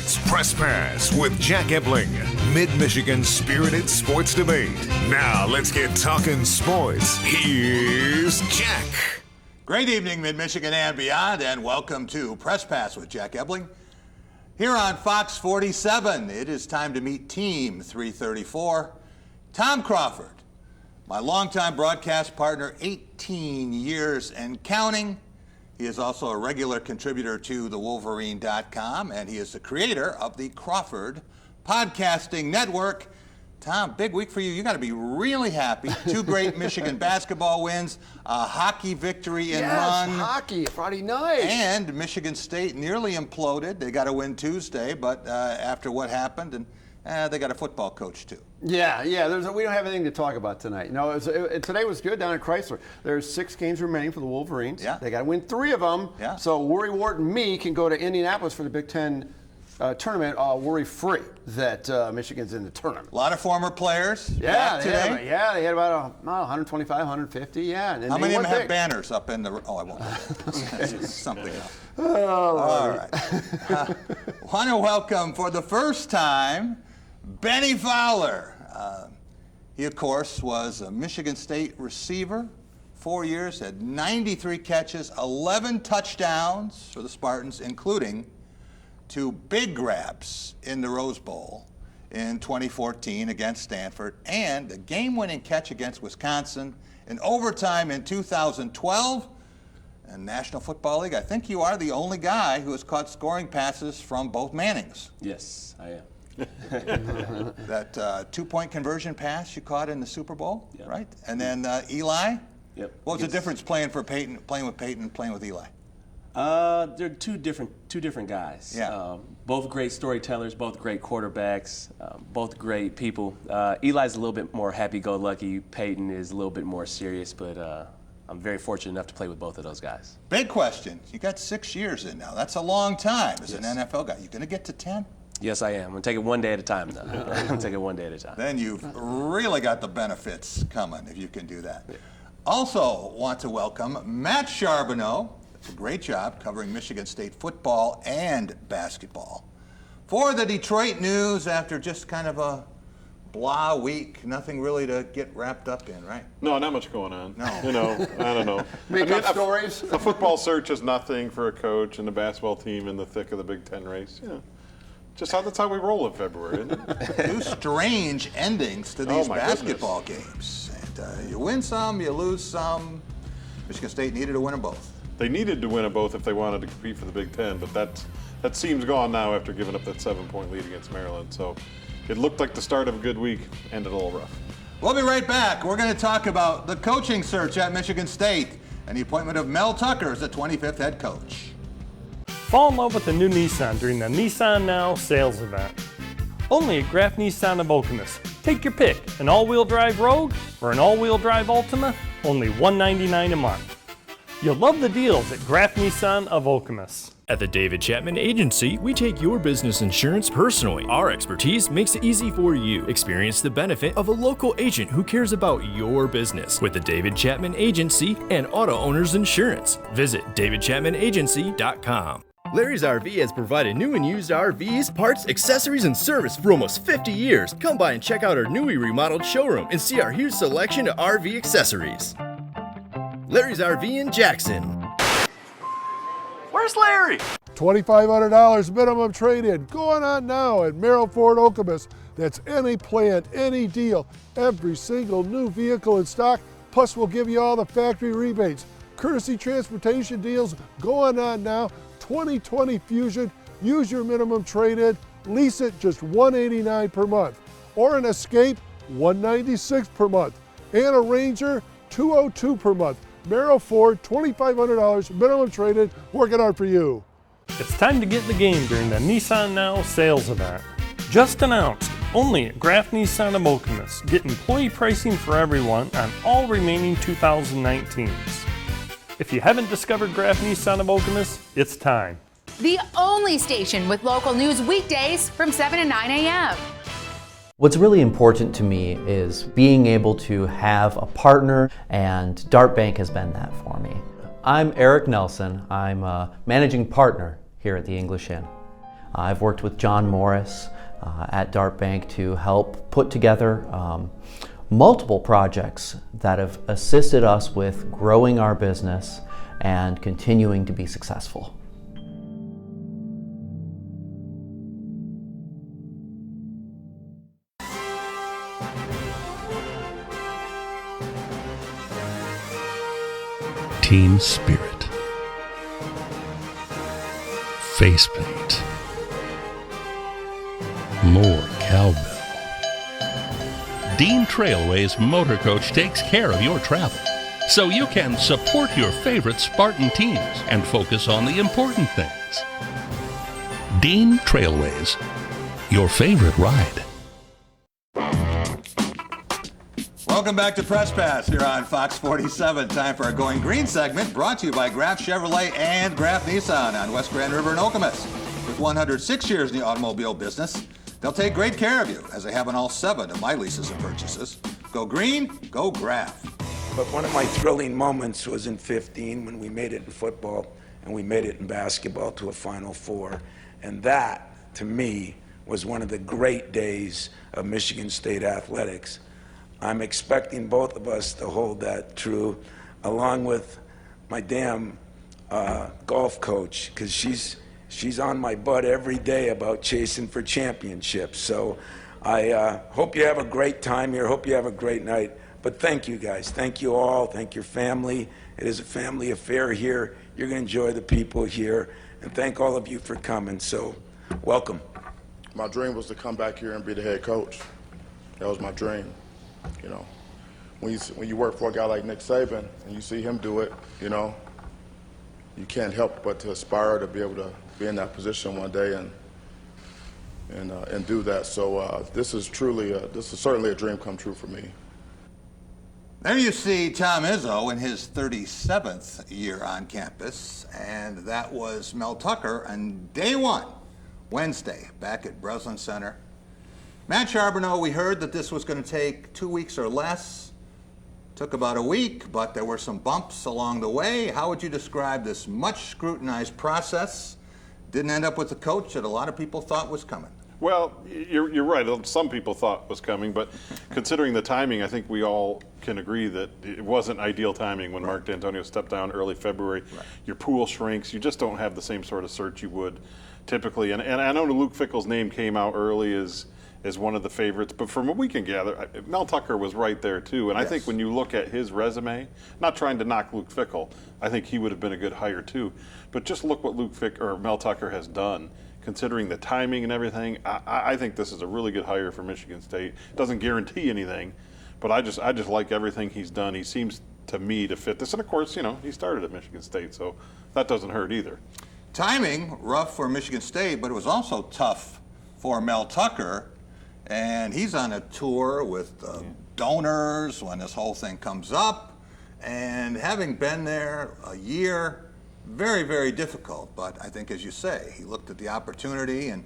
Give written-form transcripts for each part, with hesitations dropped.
It's Press Pass with Jack Ebling, Mid-Michigan's spirited sports debate. Now let's get talking sports. Here's Jack. Great evening, Mid-Michigan and beyond, and welcome to Press Pass with Jack Ebling. Here on Fox 47, it is time to meet Team 334, Tom Crawford, my longtime broadcast partner, 18 years and counting. He is also a regular contributor to thewolverine.com, and he is the creator of the Crawford Podcasting Network. Tom, big week for you. You got to be really happy. 2 great Michigan basketball wins, a hockey victory in run. Yes, hockey, Friday night. And Michigan State nearly imploded. They got to win Tuesday, but after what happened, and they got a football coach too. Yeah. We don't have anything to talk about tonight. No, today was good down at Chrysler. There's 6 games remaining for the Wolverines. Yeah. They got to win 3 of them. Yeah. So Worry Wart and me can go to Indianapolis for the Big Ten tournament worry-free that Michigan's in the tournament. A lot of former players. Yeah, today. they had about 125, 150. Yeah. And How many of them have big banners up in the? Oh, I won't. Something else. Oh, All right. Want to welcome for the first time Benny Fowler. He, of course, was a Michigan State receiver, 4 years, had 93 catches, 11 touchdowns for the Spartans, including 2 big grabs in the Rose Bowl in 2014 against Stanford, and a game-winning catch against Wisconsin in overtime in 2012. And National Football League, I think you are the only guy who has caught scoring passes from both Mannings. Yes, I am. That 2-point conversion pass you caught in the Super Bowl, Yep. right? And then Eli? Yep. What was the difference playing with Peyton, and playing with Eli? They're two different guys. Yeah. Both great storytellers, both great quarterbacks, both great people. Eli's a little bit more happy-go-lucky. Peyton is a little bit more serious, but I'm very fortunate enough to play with both of those guys. Big question. You got 6 years in now. That's a long time as an Yes. NFL guy. You going to get to 10? Yes, I am. I'm going to take it one day at a time, though. I'm going to take it one day at a time. Then you've really got the benefits coming if you can do that. Yeah. Also want to welcome Matt Charbonneau. It's a great job covering Michigan State football and basketball. For the Detroit News, after just kind of a blah week, nothing really to get wrapped up in, right? No, not much going on. No. I don't know. Make up stories. A football search is nothing for a coach and a basketball team in the thick of the Big Ten race. Yeah. That's how we roll in February, isn't it? 2 strange endings to these my basketball games. And you win some, you lose some. Michigan State needed to win them both. They needed to win them both if they wanted to compete for the Big Ten, but that seems gone now after giving up that 7-point lead against Maryland. So it looked like the start of a good week, ended a little rough. We'll be right back. We're going to talk about the coaching search at Michigan State and the appointment of Mel Tucker as the 25th head coach. Fall in love with a new Nissan during the Nissan Now sales event. Only at Graf Nissan of Okemos. Take your pick, an all-wheel drive Rogue or an all-wheel drive Altima, only $199 a month. You'll love the deals at Graf Nissan of Okemos. At the David Chapman Agency, we take your business insurance personally. Our expertise makes it easy for you. Experience the benefit of a local agent who cares about your business with the David Chapman Agency and Auto Owners Insurance. Visit davidchapmanagency.com. Larry's RV has provided new and used RVs, parts, accessories, and service for almost 50 years. Come by and check out our newly remodeled showroom and see our huge selection of RV accessories. Larry's RV in Jackson. Where's Larry? $2,500 minimum trade-in going on now at Merrill Ford Okemos. That's any plan, any deal, every single new vehicle in stock, plus we'll give you all the factory rebates. Courtesy transportation deals going on now. 2020 Fusion, use your minimum trade-in, lease it just $189 per month. Or an Escape, $196 per month. And a Ranger, $202 per month. Merrill Ford, $2,500 minimum trade-in, working hard for you. It's time to get in the game during the Nissan Now sales event. Just announced, only at Graf Nissan of Okemos. Get employee pricing for everyone on all remaining 2019s. If you haven't discovered Graf Nissan of Okemos, it's time. The only station with local news weekdays from 7 to 9 a.m. What's really important to me is being able to have a partner, and Dart Bank has been that for me. I'm Eric Nelson. I'm a managing partner here at the English Inn. I've worked with John Morris at Dart Bank to help put together multiple projects that have assisted us with growing our business and continuing to be successful. Team spirit, face paint, more cowbell. Dean Trailways Motor Coach takes care of your travel, so you can support your favorite Spartan teams and focus on the important things. Dean Trailways, your favorite ride. Welcome back to Press Pass here on Fox 47. Time for our Going Green segment, brought to you by Graf Chevrolet and Graf Nissan on West Grand River in Okemos. With 106 years in the automobile business, they'll take great care of you, as they have on all 7 of my leases and purchases. Go green, go Graf. But one of my thrilling moments was in 15 when we made it in football and we made it in basketball to a Final Four. And that, to me, was one of the great days of Michigan State athletics. I'm expecting both of us to hold that true, along with my damn golf coach, because she's on my butt every day about chasing for championships. So I hope you have a great time here. Hope you have a great night. But thank you guys. Thank you all. Thank your family. It is a family affair here. You're going to enjoy the people here. And thank all of you for coming. So welcome. My dream was to come back here and be the head coach. That was my dream. You know, when you work for a guy like Nick Saban and you see him do it, you know, you can't help but to aspire to be able to be in that position one day and do that. So this is certainly a dream come true for me. There you see Tom Izzo in his 37th year on campus, and that was Mel Tucker on day 1, Wednesday, back at Breslin Center. Matt Charbonneau, we heard that this was going to take 2 weeks or less. Took about a week, but there were some bumps along the way. How would you describe this much scrutinized process? Didn't end up with the coach that a lot of people thought was coming. Well, you're right. Some people thought was coming, but considering the timing, I think we all can agree that it wasn't ideal timing when Mark D'Antonio stepped down early February. Right. Your pool shrinks. You just don't have the same sort of search you would typically. And I know Luke Fickell's name came out early as one of the favorites, but from what we can gather, Mel Tucker was right there too. And yes. I think when you look at his resume, not trying to knock Luke Fickell, I think he would have been a good hire too. But just look what Mel Tucker has done, considering the timing and everything. I think this is a really good hire for Michigan State. Doesn't guarantee anything, but I just like everything he's done. He seems to me to fit this, and of course, you know, he started at Michigan State, so that doesn't hurt either. Timing rough for Michigan State, but it was also tough for Mel Tucker. And he's on a tour with donors when this whole thing comes up. And having been there a year, very, very difficult. But I think, as you say, he looked at the opportunity and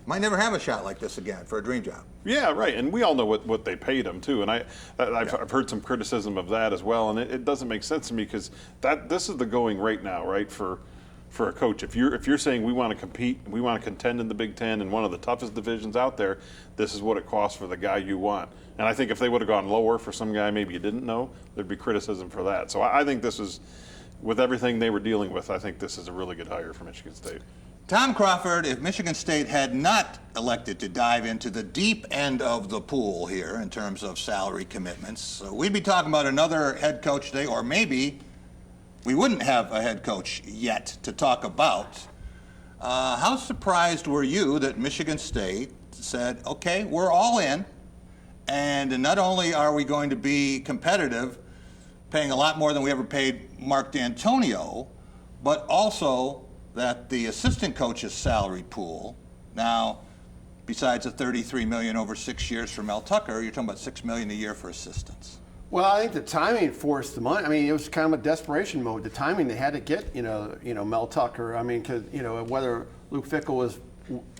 might never have a shot like this again for a dream job. Yeah, right. And we all know what they paid him, too. And I've heard some criticism of that as well. And it doesn't make sense to me because this is the going rate now, right, for a coach. If you're saying we want to compete, we want to contend in the Big Ten in one of the toughest divisions out there, this is what it costs for the guy you want. And I think if they would have gone lower for some guy maybe you didn't know, there'd be criticism for that. So I think this is, with everything they were dealing with, I think this is a really good hire for Michigan State. Tom Crawford, if Michigan State had not elected to dive into the deep end of the pool here in terms of salary commitments, we'd be talking about another head coach today, or maybe we wouldn't have a head coach yet to talk about. How surprised were you that Michigan State said, okay, we're all in, and not only are we going to be competitive, paying a lot more than we ever paid Mark D'Antonio, but also that the assistant coach's salary pool, now, besides the $33 million over 6 years for Mel Tucker, you're talking about $6 million a year for assistants. Well, I think the timing forced the money. I mean, it was kind of a desperation mode. The timing, they had to get, Mel Tucker. I mean, because, whether Luke Fickell was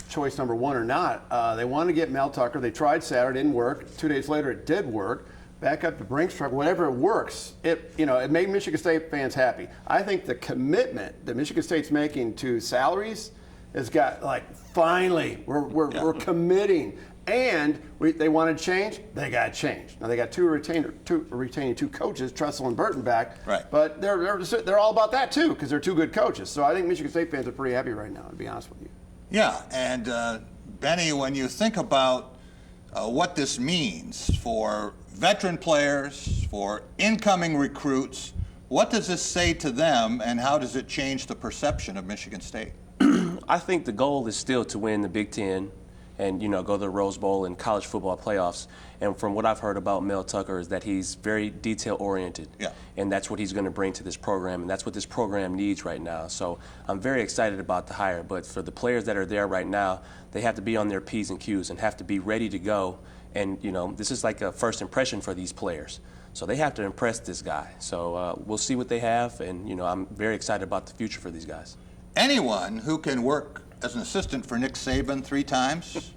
choice number 1 or not, they wanted to get Mel Tucker. They tried Saturday, didn't work. 2 days later, it did work. Back up to Brinks truck, whatever it works, it made Michigan State fans happy. I think the commitment that Michigan State's making to salaries has got like, finally, we're committing. And they wanted to change, they got to change. Now they got retaining two coaches, Tressel and Burton back. Right. But they're all about that too, because they're two good coaches. So I think Michigan State fans are pretty happy right now, to be honest with you. Yeah, and Benny, when you think about what this means for veteran players, for incoming recruits, what does this say to them, and how does it change the perception of Michigan State? I think the goal is still to win the Big Ten and, go to the Rose Bowl and college football playoffs. And from what I've heard about Mel Tucker is that he's very detail-oriented. Yeah. And that's what he's going to bring to this program, and that's what this program needs right now. So I'm very excited about the hire. But for the players that are there right now, they have to be on their P's and Q's and have to be ready to go. And, this is like a first impression for these players. So they have to impress this guy. So we'll see what they have, and, I'm very excited about the future for these guys. Anyone who can work as an assistant for Nick Saban 3 times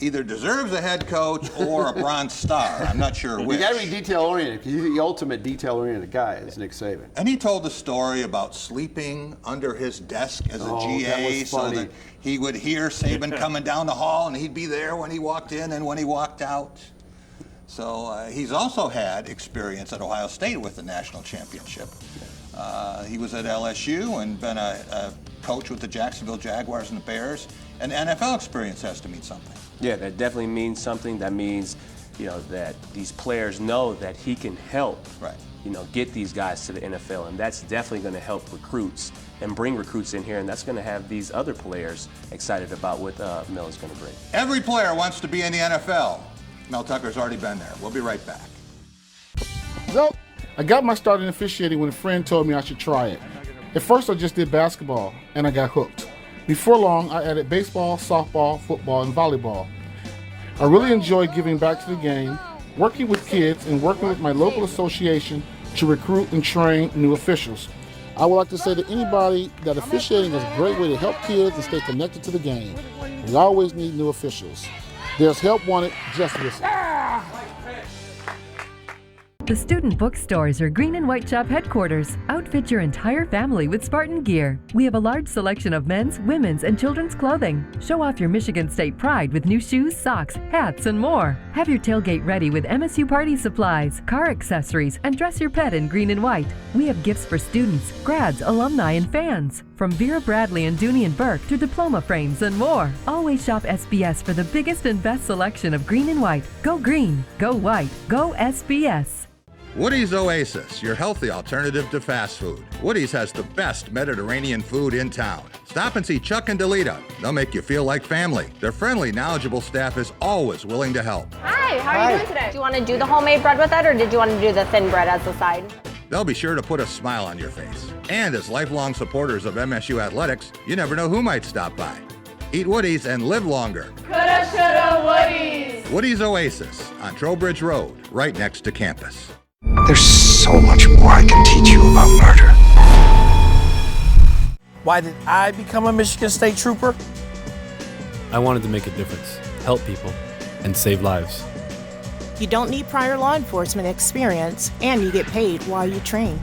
either deserves a head coach or a Bronze Star. I'm not sure which. You got to be detail-oriented, because he's the ultimate detail-oriented guy, is Nick Saban. And he told a story about sleeping under his desk as a GA so that he would hear Saban coming down the hall, and he'd be there when he walked in and when he walked out. So he's also had experience at Ohio State with the national championship. He was at LSU and been a coach with the Jacksonville Jaguars and the Bears. And NFL experience has to mean something. Yeah, that definitely means something. That means, that these players know that he can help, get these guys to the NFL. And that's definitely going to help recruits and bring recruits in here. And that's going to have these other players excited about what Mel is going to bring. Every player wants to be in the NFL. Mel Tucker's already been there. We'll be right back. So, I got my start in officiating when a friend told me I should try it. At first, I just did basketball, and I got hooked. Before long, I added baseball, softball, football, and volleyball. I really enjoyed giving back to the game, working with kids, and working with my local association to recruit and train new officials. I would like to say to anybody that officiating is a great way to help kids and stay connected to the game. We always need new officials. There's help wanted, just listen. The student bookstores are Green and White Shop headquarters. Outfit your entire family with Spartan gear. We have a large selection of men's, women's, and children's clothing. Show off your Michigan State pride with new shoes, socks, hats, and more. Have your tailgate ready with MSU party supplies, car accessories, and dress your pet in green and white. We have gifts for students, grads, alumni, and fans. From Vera Bradley and Dooney and Burke to diploma frames and more. Always shop SBS for the biggest and best selection of green and white. Go green, go white, go SBS. Woody's Oasis, your healthy alternative to fast food. Woody's has the best Mediterranean food in town. Stop and see Chuck and Delita. They'll make you feel like family. Their friendly, knowledgeable staff is always willing to help. Hi, how are you doing today? Do you want to do the homemade bread with it, or did you want to do the thin bread as the side? They'll be sure to put a smile on your face. And as lifelong supporters of MSU athletics, you never know who might stop by. Eat Woody's and live longer. Coulda, shoulda, Woody's. Woody's Oasis on Trowbridge Road, right next to campus. There's so much more I can teach you about murder. Why did I become a Michigan State Trooper? I wanted to make a difference, help people, and save lives. You don't need prior law enforcement experience, and you get paid while you train.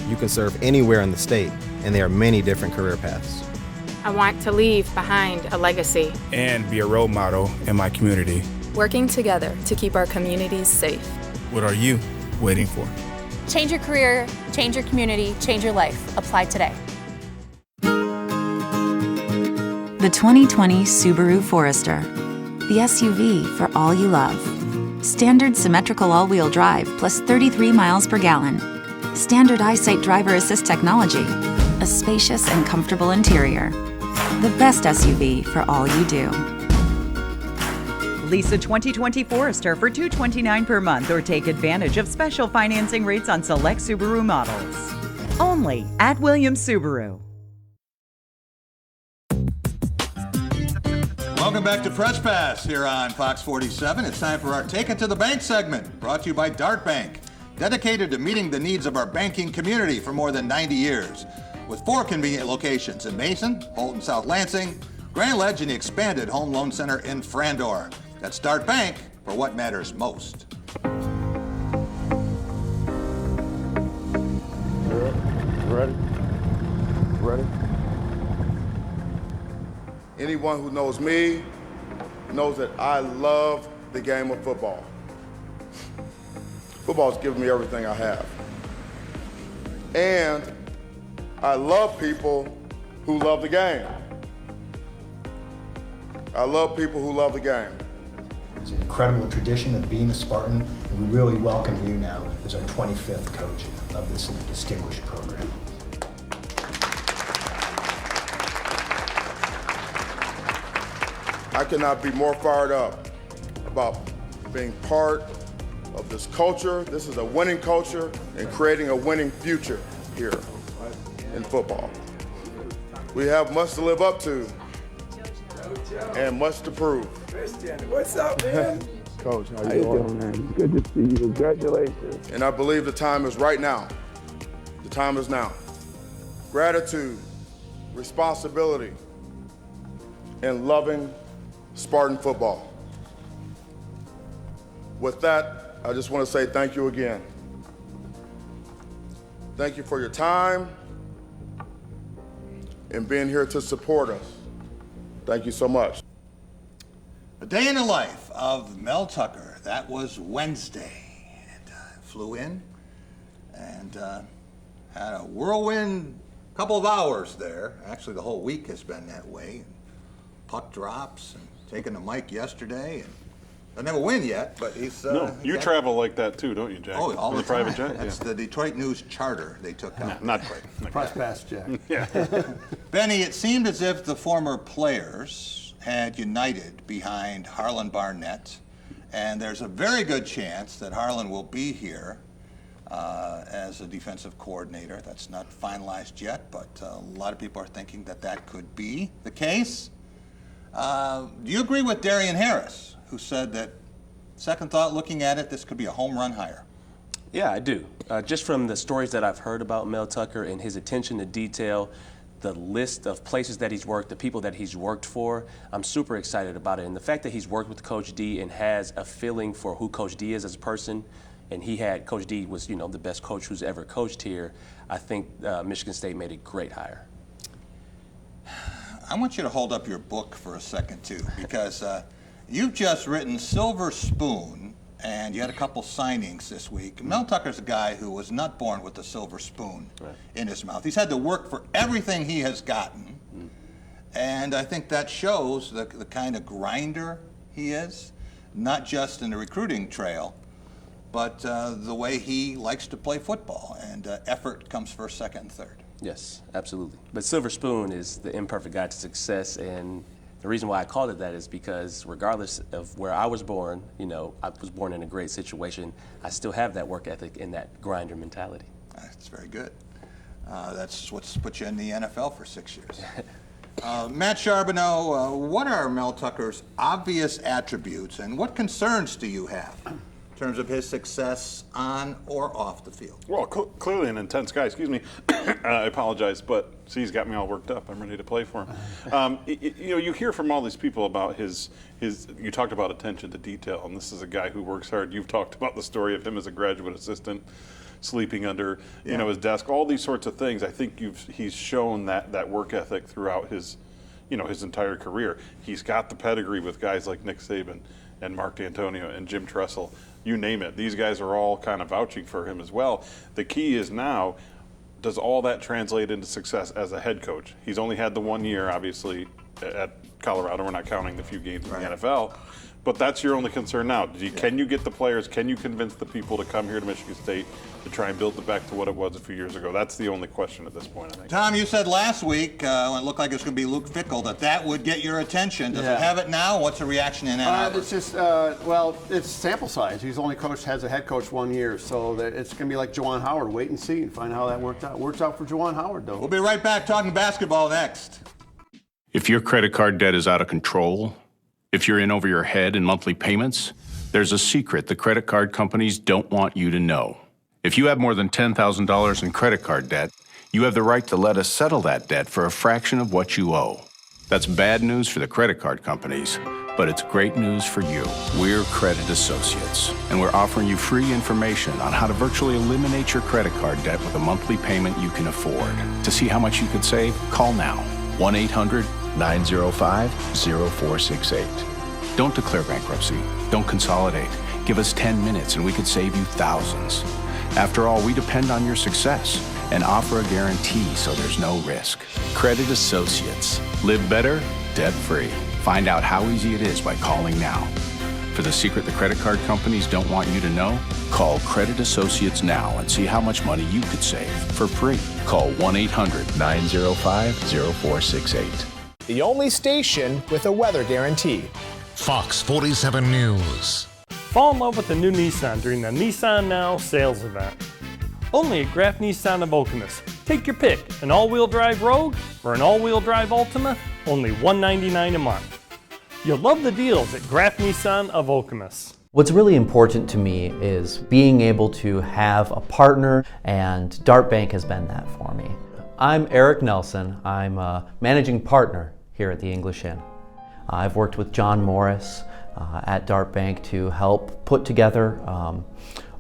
You can serve anywhere in the state, and there are many different career paths. I want to leave behind a legacy and be a role model in my community. Working together to keep our communities safe. What are you waiting for? Change your career, change your community, change your life. Apply today. The 2020 Subaru Forester. The SUV for all you love. Standard symmetrical all-wheel drive plus 33 miles per gallon. Standard EyeSight driver assist technology. A spacious and comfortable interior. The best SUV for all you do. Lease a 2020 Forester for $229 per month or take advantage of special financing rates on select Subaru models. Only at Williams Subaru. Welcome back to Press Pass here on Fox 47. It's time for our Take It to the Bank segment, brought to you by Dart Bank, dedicated to meeting the needs of our banking community for more than 90 years. With 4 convenient locations in Mason, Holton, South Lansing, Grand Ledge, and the expanded Home Loan Center in Frandor. That's Dart Bank for what matters most. Ready? Anyone who knows me knows that I love the game of football. Football's given me everything I have. And I love people who love the game. I love people who love the game. It's an incredible tradition of being a Spartan, and we really welcome you now as our 25th coach of this distinguished program. I cannot be more fired up about being part of this culture. This is a winning culture and creating a winning future here in football. We have much to live up to and much to prove. Christian, what's up, man? Coach, how you doing, man? Good to see you. Congratulations. And I believe the time is right now. The time is now. Gratitude, responsibility, and loving Spartan football. With that, I just want to say thank you again. Thank you for your time and being here to support us. Thank you so much. A day in the life of Mel Tucker. That was Wednesday. And flew in and had a whirlwind couple of hours there. Actually, the whole week has been that way. Puck drops and taking the mic yesterday. And I'll never win yet, but he's... no, you travel like that too, don't you, Jack? Oh, all the time. Private jet? That's the Detroit News charter they took out. Not quite. Press pass, Jack. Yeah. Benny, it seemed as if the former players had united behind Harlan Barnett, and there's a very good chance that Harlan will be here as a defensive coordinator. That's not finalized yet, but a lot of people are thinking that that could be the case. Do you agree with Darian Harris, who said that, second thought, looking at it, this could be a home run hire? Yeah, I do. Just from the stories that I've heard about Mel Tucker and his attention to detail, the list of places that he's worked, the people that he's worked for, I'm super excited about it. And the fact that he's worked with Coach D and has a feeling for who Coach D is as a person, and Coach D was, the best coach who's ever coached here, I think Michigan State made a great hire. I want you to hold up your book for a second, too, because you've just written Silver Spoon, and you had a couple signings this week. Mel Tucker's a guy who was not born with a silver spoon in his mouth. He's had to work for everything he has gotten, and I think that shows the kind of grinder he is, not just in the recruiting trail, but the way he likes to play football, and effort comes first, second, and third. Yes, absolutely. But Silver Spoon is the imperfect guide to success, and the reason why I called it that is because regardless of where I was born, I was born in a great situation, I still have that work ethic and that grinder mentality. That's very good. That's what's put you in the NFL for 6 years. Matt Charbonneau, what are Mel Tucker's obvious attributes, and what concerns do you have in terms of his success on or off the field? Well, clearly an intense guy. Excuse me. I apologize, but see, he's got me all worked up. I'm ready to play for him. You hear from all these people about his. You talked about attention to detail, and this is a guy who works hard. You've talked about the story of him as a graduate assistant, sleeping under his desk. All these sorts of things. I think he's shown that work ethic throughout his entire career. He's got the pedigree with guys like Nick Saban and Mark D'Antonio and Jim Tressel. You name it. These guys are all kind of vouching for him as well. The key is now, does all that translate into success as a head coach? He's only had the 1 year, obviously, at Colorado. We're not counting the few games in the NFL. But that's your only concern now. Can you get the players, can you convince the people to come here to Michigan State to try and build it back to what it was a few years ago? That's the only question at this point, I think. Tom, you said last week, when it looked like it was going to be Luke Fickell, that would get your attention. Does it have it now? What's the reaction in Ann Arbor? It's just, it's sample size. He's only has a head coach 1 year, so it's going to be like Juwan Howard. Wait and see and find how that worked out. Works out for Juwan Howard, though. We'll be right back talking basketball next. If your credit card debt is out of control, if you're in over your head in monthly payments, there's a secret the credit card companies don't want you to know. If you have more than $10,000 in credit card debt, you have the right to let us settle that debt for a fraction of what you owe. That's bad news for the credit card companies, but it's great news for you. We're Credit Associates, and we're offering you free information on how to virtually eliminate your credit card debt with a monthly payment you can afford. To see how much you could save, call now. 1-800 1-800-905-0468. Don't declare bankruptcy. Don't consolidate. Give us 10 minutes and we could save you thousands. After all, we depend on your success and offer a guarantee so there's no risk. Credit Associates. Live better, debt-free. Find out how easy it is by calling now. For the secret the credit card companies don't want you to know, call Credit Associates now and see how much money you could save for free. Call 1-800-905-0468. The only station with a weather guarantee. Fox 47 News. Fall in love with the new Nissan during the Nissan Now sales event. Only at Graf Nissan of Okemos. Take your pick, an all-wheel drive Rogue or an all-wheel drive Altima, only $199 a month. You'll love the deals at Graf Nissan of Okemos. What's really important to me is being able to have a partner, and Dart Bank has been that for me. I'm Eric Nelson. I'm a managing partner here at the English Inn. I've worked with John Morris at Dart Bank to help put together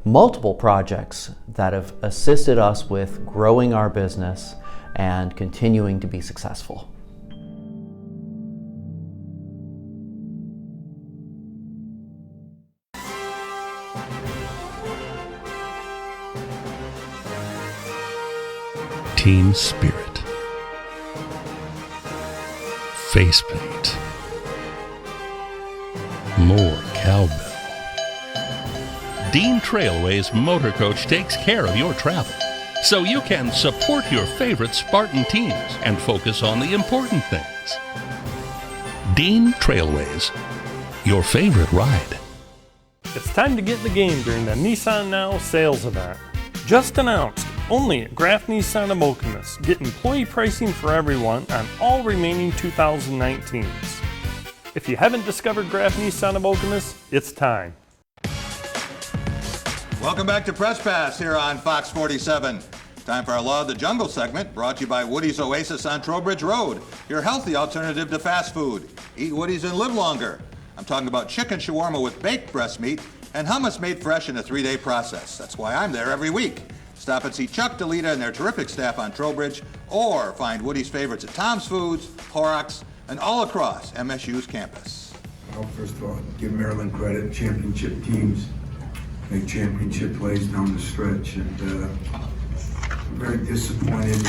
multiple projects that have assisted us with growing our business and continuing to be successful. Team spirit, face paint, more cowbell. Dean Trailways Motor Coach takes care of your travel, so you can support your favorite Spartan teams and focus on the important things. Dean Trailways, your favorite ride. It's time to get in the game during the Nissan Now sales event. Just announced, only at Graf Nissan of Okemos. Get employee pricing for everyone on all remaining 2019s. If you haven't discovered Graf Nissan of Okemos, it's time. Welcome back to Press Pass here on Fox 47. Time for our Law of the Jungle segment, brought to you by Woody's Oasis on Trowbridge Road, your healthy alternative to fast food. Eat Woody's and live longer. I'm talking about chicken shawarma with baked breast meat and hummus made fresh in a 3-day process. That's why I'm there every week. Stop and see Chuck DeLita and their terrific staff on Trowbridge, or find Woody's favorites at Tom's Foods, Horrocks, and all across MSU's campus. Well, first of all, give Maryland credit. Championship teams make championship plays down the stretch, and I'm very disappointed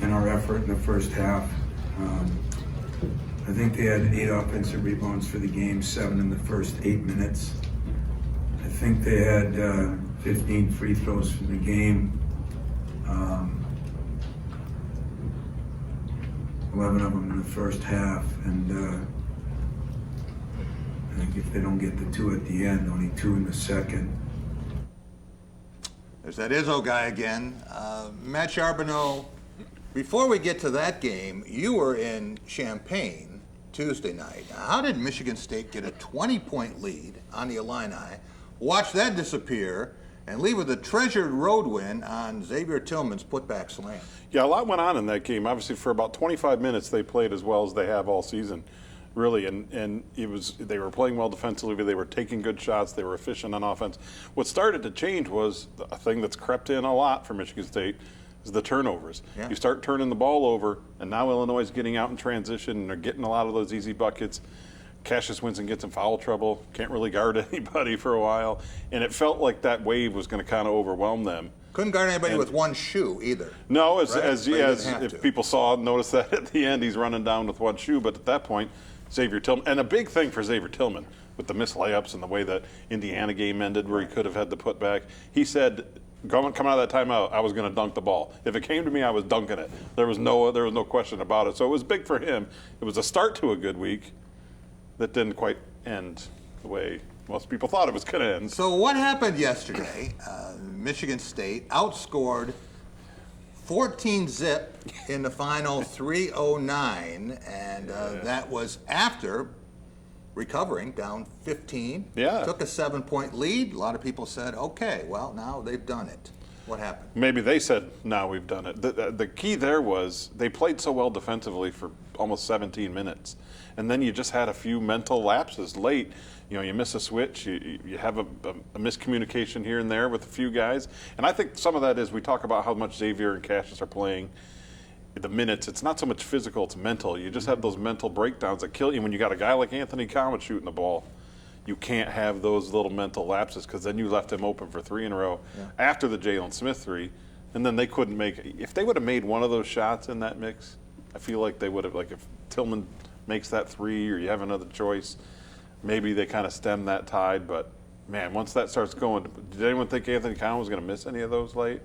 in our effort in the first half. I think they had 8 offensive rebounds for the game, 7 in the first 8 minutes. I think they had 15 free throws for the game. 11 of them in the first half, and I think if they don't get the 2 at the end, only 2 in the second. There's that Izzo guy again. Matt Charbonneau, before we get to that game, you were in Champaign Tuesday night. Now, how did Michigan State get a 20-point lead on the Illini, watch that disappear, and leave with a treasured road win on Xavier Tillman's putback slam? Yeah, a lot went on in that game. Obviously, for about 25 minutes, they played as well as they have all season, really. And they were playing well defensively. They were taking good shots. They were efficient on offense. What started to change was a thing that's crept in a lot for Michigan State is the turnovers. Yeah. You start turning the ball over, and now Illinois is getting out in transition, and they're getting a lot of those easy buckets. Cassius Winston gets in foul trouble, can't really guard anybody for a while, and it felt like that wave was going to kind of overwhelm them. Couldn't guard anybody with one shoe either. No, right? as if people noticed that at the end, he's running down with one shoe, but at that point, Xavier Tillman, and a big thing for Xavier Tillman with the missed layups and the way that Indiana game ended where he could have had the putback, he said, coming out of that timeout, I was going to dunk the ball. If it came to me, I was dunking it. There was no question about it. So it was big for him. It was a start to a good week that didn't quite end the way most people thought it was going to end. So what happened yesterday? Michigan State outscored 14-zip in the final 309, and that was after recovering down 15. Yeah. Took a 7-point lead. A lot of people said, okay, well, now they've done it. What happened? Maybe they said, now we've done it. The key there was they played so well defensively for almost 17 minutes. And then you just had a few mental lapses late. You know, you miss a switch, you have a miscommunication here and there with a few guys. And I think some of that is we talk about how much Xavier and Cassius are playing. the minutes, it's not so much physical, it's mental. You just have those mental breakdowns that kill you. When you got a guy like Anthony Cowan shooting the ball, you can't have those little mental lapses, because then you left him open for 3 in a row after the Jalen Smith 3, and then they couldn't make. If they would have made one of those shots in that mix, I feel like they would have. Like if Tillman makes that 3, or you have another choice, maybe they kind of stem that tide. But man, once that starts going, did anyone think Anthony Cowan was going to miss any of those late?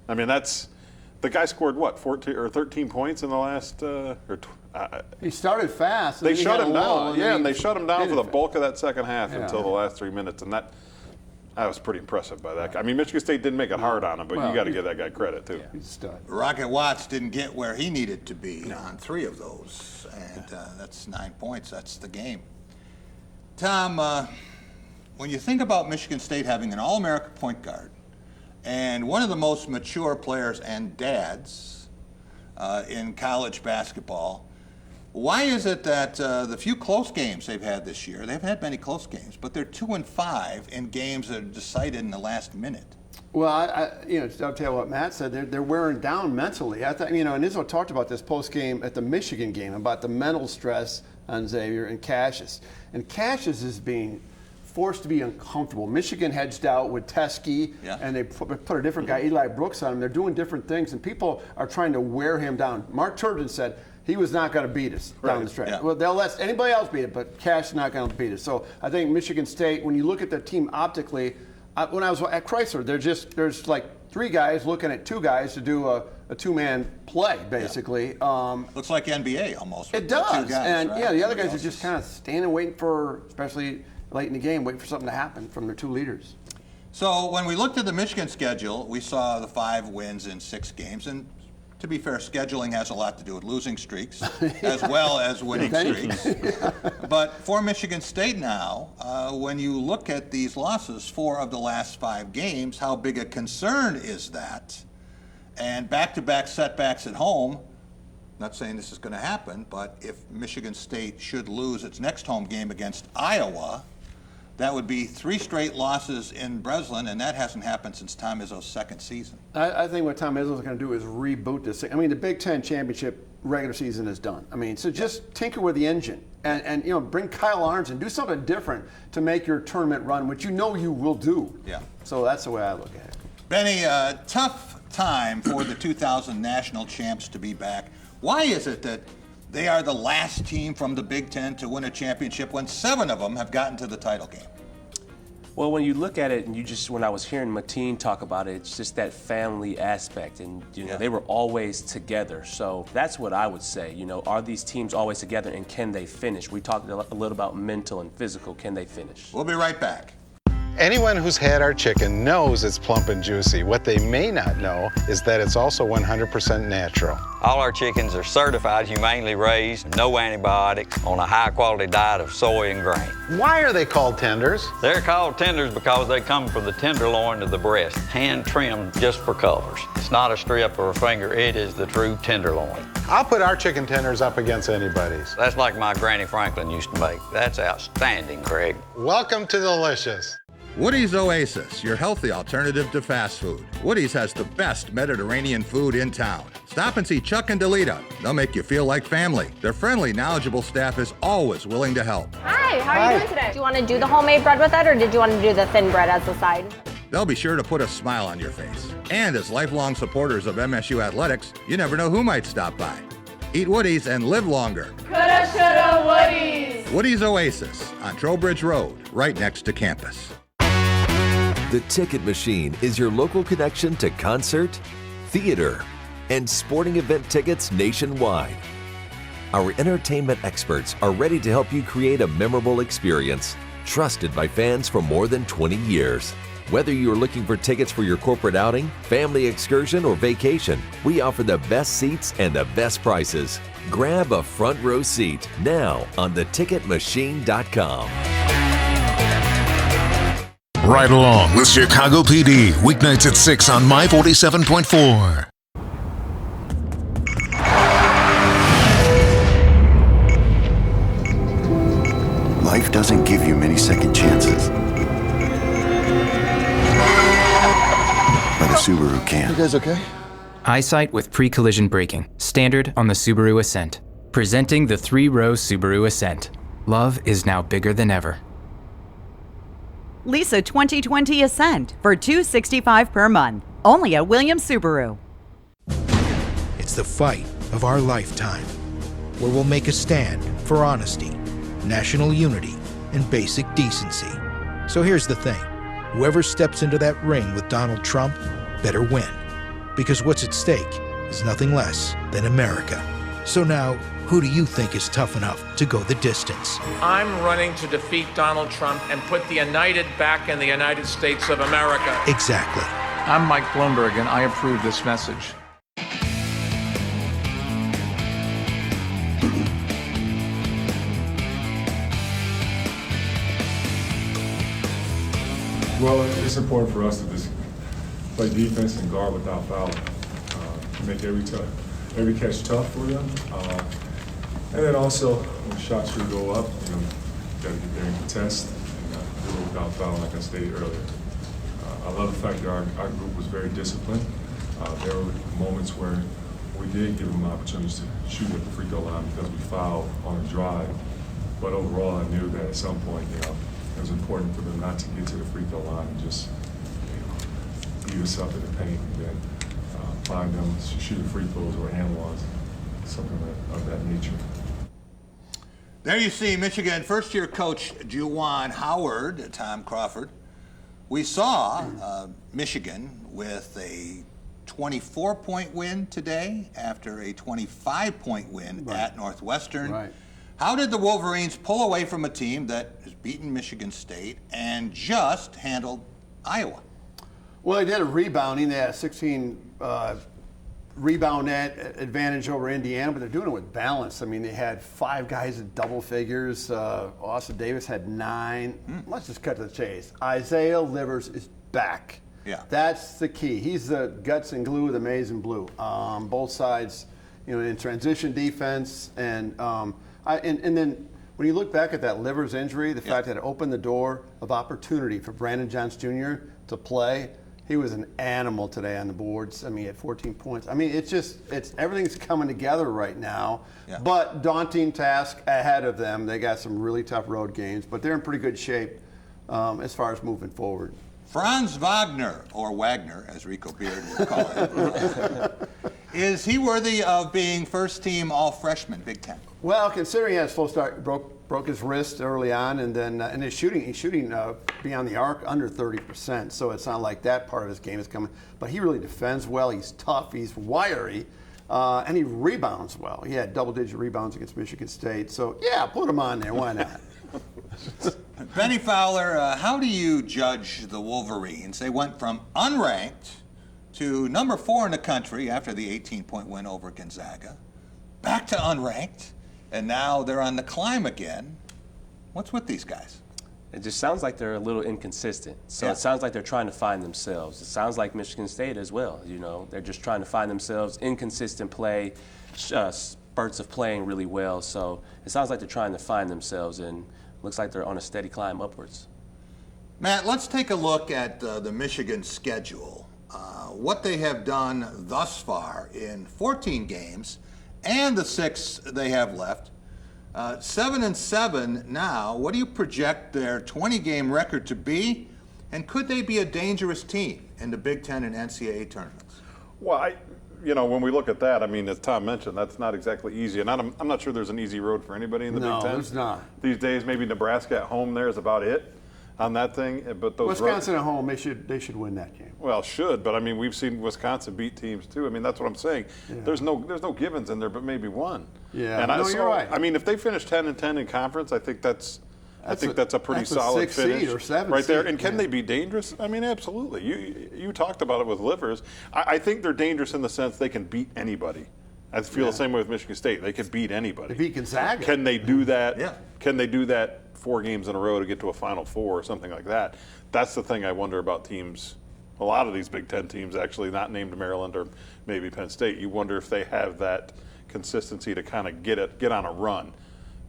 I mean, the guy scored what, 14 or 13 points in the last he started fast. They shut him down. Yeah, and they shut him down for the bulk of that second half until the last 3 minutes, and I was pretty impressive by that. I mean, Michigan State didn't make it hard on him, but you got to give that guy credit too. He's a stud. Rocket Watts didn't get where he needed to be on 3 of those, and that's 9 points. That's the game. Tom, when you think about Michigan State having an All-America point guard and one of the most mature players and dads in college basketball, why is it that the few close games they've had this year, they've had many close games, but they're 2-5 in games that are decided in the last minute? Well, to dovetail what Matt said, they're wearing down mentally. I thought, and Izzo talked about this post game at the Michigan game about the mental stress on Xavier and Cassius. And Cassius is being forced to be uncomfortable. Michigan hedged out with Teskey, and they put a different guy, Eli Brooks, on him. They're doing different things, and people are trying to wear him down. Mark Turgeon said he was not going to beat us down the stretch. Yeah. Well, they'll let anybody else beat it, but Cash is not going to beat us. So I think Michigan State, when you look at their team optically, when I was at Chrysler, there's like 3 guys looking at 2 guys to do a 2-man play, basically. Looks like NBA almost. It does. 2 guys, and right? the other guys are just kind of standing waiting for, especially late in the game, waiting for something to happen from their 2 leaders. So when we looked at the Michigan schedule, we saw the 5 wins in 6 games, and to be fair, scheduling has a lot to do with losing streaks as well as winning streaks. But for Michigan State now, when you look at these losses, 4 of the last 5 games, how big a concern is that? And back-to-back setbacks at home, not saying this is going to happen, but if Michigan State should lose its next home game against Iowa, that would be 3 straight losses in Breslin, and that hasn't happened since Tom Izzo's 2nd season. I think what Tom Izzo is going to do is reboot this thing. I mean, the Big Ten championship regular season is done. I mean, so just tinker with the engine and bring Kyle Arns and do something different to make your tournament run, which you will do. Yeah. So that's the way I look at it. Benny, tough time for the 2000 national champs to be back. Why is it that they are the last team from the Big Ten to win a championship when 7 of them have gotten to the title game? Well, when you look at it, and when I was hearing Mateen talk about it, it's just that family aspect, and they were always together. So that's what I would say. Are these teams always together, and can they finish? We talked a little about mental and physical. Can they finish? We'll be right back. Anyone who's had our chicken knows it's plump and juicy. What they may not know is that it's also 100% natural. All our chickens are certified, humanely raised, no antibiotics, on a high-quality diet of soy and grain. Why are they called tenders? They're called tenders because they come from the tenderloin of the breast, hand-trimmed just for colors. It's not a strip or a finger, it is the true tenderloin. I'll put our chicken tenders up against anybody's. That's like my Granny Franklin used to make. That's outstanding, Craig. Welcome to Delicious. Woody's Oasis, your healthy alternative to fast food. Woody's has the best Mediterranean food in town. Stop and see Chuck and Delita. They'll make you feel like family. Their friendly, knowledgeable staff is always willing to help. Hi, how are you doing today? Do you want to do the homemade bread with it, or did you want to do the thin bread as the side? They'll be sure to put a smile on your face. And as lifelong supporters of MSU athletics, you never know who might stop by. Eat Woody's and live longer. Coulda, shoulda, Woody's. Woody's Oasis on Trowbridge Road, right next to campus. The Ticket Machine is your local connection to concert, theater, and sporting event tickets nationwide. Our entertainment experts are ready to help you create a memorable experience, trusted by fans for more than 20 years. Whether you're looking for tickets for your corporate outing, family excursion, or vacation, we offer the best seats and the best prices. Grab a front row seat now on theticketmachine.com. Right along with Chicago PD, weeknights at 6 on My 47.4. Life doesn't give you many second chances, but a Subaru can. You guys okay? Eyesight with pre-collision braking, standard on the Subaru Ascent. Presenting the 3-row Subaru Ascent. Love is now bigger than ever. Lease a 2020 Ascent for $265 per month. Only at Williams Subaru. It's the fight of our lifetime, where we'll make a stand for honesty, national unity, and basic decency. So here's the thing. Whoever steps into that ring with Donald Trump better win. Because what's at stake is nothing less than America. So now, who do you think is tough enough to go the distance? I'm running to defeat Donald Trump and put the United back in the United States of America. Exactly. I'm Mike Bloomberg, and I approve this message. Well, it's important for us to just play defense and guard without fouling. Make every catch tough for them. And then also, when shots should go up, you got to get there and contest and do it without fouling, like I stated earlier. I love the fact that our group was very disciplined. There were moments where we did give them opportunities to shoot at the free throw line because we fouled on a drive. But overall, I knew that at some point, it was important for them not to get to the free throw line and just beat us up in the paint and then find them shooting free throws or handle-ons, something of that nature. There you see Michigan first-year coach Juwan Howard, Tom Crawford. We saw Michigan with a 24-point win today after a 25-point win at Northwestern. Right. How did the Wolverines pull away from a team that has beaten Michigan State and just handled Iowa? Well, they did a rebounding. They had a 16 rebound net advantage over Indiana, but they're doing it with balance. I mean, they had 5 guys in double figures. Austin Davis had 9. Let's just cut to the chase. Isaiah Livers is back. Yeah. That's the key. He's the guts and glue of the maize and blue. Both sides, in transition defense. And then when you look back at that Livers injury, the fact that it opened the door of opportunity for Brandon Johns Jr. to play. He was an animal today on the boards. I mean, he had 14 points. I mean, it's everything's coming together right now. Yeah. But daunting task ahead of them. They got some really tough road games, but they're in pretty good shape as far as moving forward. Franz Wagner, or Wagner, as Rico Beard would call it, is he worthy of being first-team All-Freshman Big Ten? Well, considering he had a slow start, broke his wrist early on, and then he's shooting beyond the arc under 30%. So it's not like that part of his game is coming. But he really defends well. He's tough. He's wiry, and he rebounds well. He had double-digit rebounds against Michigan State. So yeah, put him on there. Why not? Benny Fowler, how do you judge the Wolverines? They went from unranked to number 4 in the country after the 18-point win over Gonzaga, back to unranked, and now they're on the climb again. What's with these guys? It just sounds like they're a little inconsistent. So it sounds like they're trying to find themselves. It sounds like Michigan State as well. They're just trying to find themselves, inconsistent play, spurts of playing really well. So it sounds like they're trying to find themselves, and looks like they're on a steady climb upwards. Matt, let's take a look at the Michigan schedule. What they have done thus far in 14 games and the 6 they have left. 7-7 now. What do you project their 20-game record to be? And could they be a dangerous team in the Big Ten and NCAA tournaments? Well, when we look at that, I mean, as Tom mentioned, that's not exactly easy. And I'm not sure there's an easy road for anybody in the Big Ten. No, there's not. These days, maybe Nebraska at home there is about it on that thing. But those Wisconsin at home, they should win that game. Well, should, but I mean, we've seen Wisconsin beat teams too. I mean, that's what I'm saying. Yeah. There's no givens in there, but maybe one. Yeah, and you're right. I mean, if they finish 10-10 in conference, I think that's a pretty solid finish, 6 seed or 7 right there. seed. And can they be dangerous? I mean, absolutely. You talked about it with Livers. I think they're dangerous in the sense they can beat anybody. I feel the same way with Michigan State. They can beat anybody. They beat Gonzaga. Can they do that? Yeah. Can they do that 4 games in a row to get to a Final Four or something like that? That's the thing I wonder about teams. A lot of these Big Ten teams, actually, not named Maryland or maybe Penn State. You wonder if they have that consistency to kind of get on a run.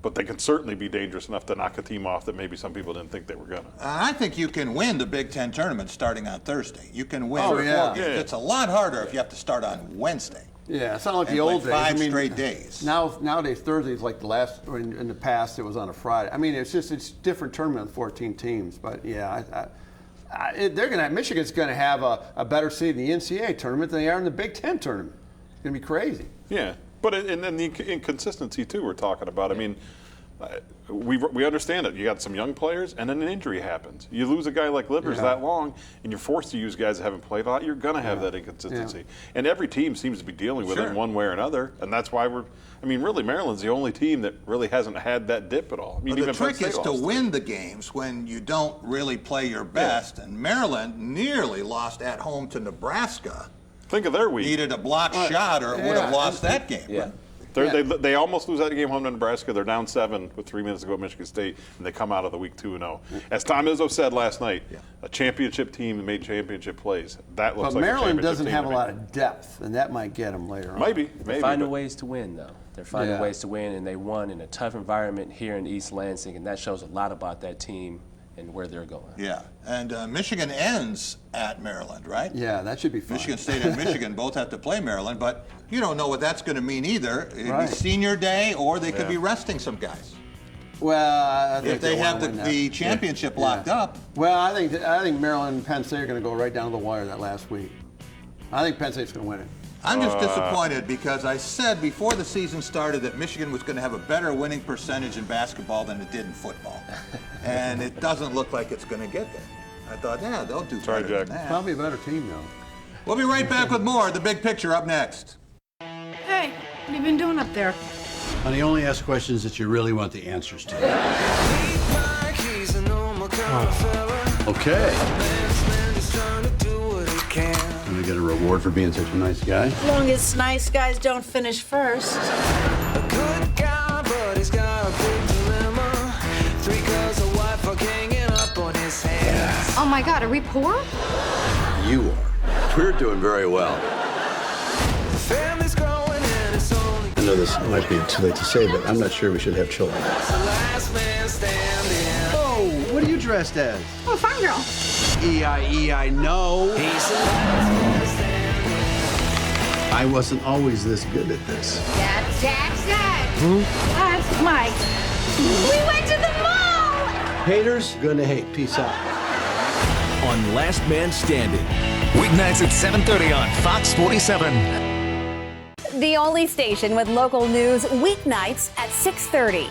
but they can certainly be dangerous enough to knock a team off that maybe some people didn't think they were going to. I think you can win the Big Ten tournament starting on Thursday. You can win. Oh, yeah. It's a lot harder if you have to start on Wednesday. Yeah, it's not like And the old play days. 5 straight days. Nowadays, Thursday is like the last, or in the past, it was on a Friday. I mean, it's different tournament with 14 teams. But yeah, Michigan's going to have a better seed in the NCAA tournament than they are in the Big Ten tournament. It's going to be crazy. Yeah, but and then the inconsistency too we're talking about. I mean, we understand it. You got some young players, and then an injury happens. You lose a guy like Livers that long, and you're forced to use guys that haven't played a lot. You're going to have that inconsistency. Yeah. And every team seems to be dealing with it in one way or another, and that's why really, Maryland's the only team that really hasn't had that dip at all. I mean, the trick is to win the games when you don't really play your best, and Maryland nearly lost at home to Nebraska. Think of their week. Needed a block shot, or it would have lost that game. Yeah. They almost lose that game home to Nebraska. They're down 7 with 3 minutes to go at Michigan State, and they come out of the week 2-0. As Tom Izzo said last night, a championship team that made championship plays. That looks but like Maryland a championship doesn't team have to a me. lot of depth, and that might get them later on. Maybe. They're finding ways to win, though. They're finding ways to win, and they won in a tough environment here in East Lansing, and that shows a lot about that team and where they're going. Yeah, and Michigan ends at Maryland, right? Yeah, that should be fun. Michigan State and Michigan both have to play Maryland, but you don't know what that's going to mean either. It'd be senior day, or they could be resting some guys. Well, I think if they have the championship locked up. Well, I think Maryland and Penn State are going to go right down to the wire that last week. I think Penn State's going to win it. I'm just disappointed because I said before the season started that Michigan was going to have a better winning percentage in basketball than it did in football. And it doesn't look like it's going to get there. I thought, they'll do better than that. Probably a better team, though. We'll be right back with more of The Big Picture up next. Hey, what have you been doing up there? Honey, only ask questions that you really want the answers to. Okay. Gonna get a reward for being such a nice guy. As long as nice guys don't finish first. A good guy, but he's got a big dilemma. 3 girls, a wife, are hanging up on his hands. Oh my God, are we poor? You are. We're doing very well. The family's growing and it's only. I know this might be too late to say, but I'm not sure we should have children. That's the last man standing. Oh, what are you dressed as? Oh, farm girl. E-I-E, I know. He's the last man standing. I wasn't always this good at this. That's Jackson. That's Mike. We went to the mall. Haters, gonna hate. Peace out. On Last Man Standing. Weeknights at 7:30 on Fox 47. The only station with local news weeknights at 6:30.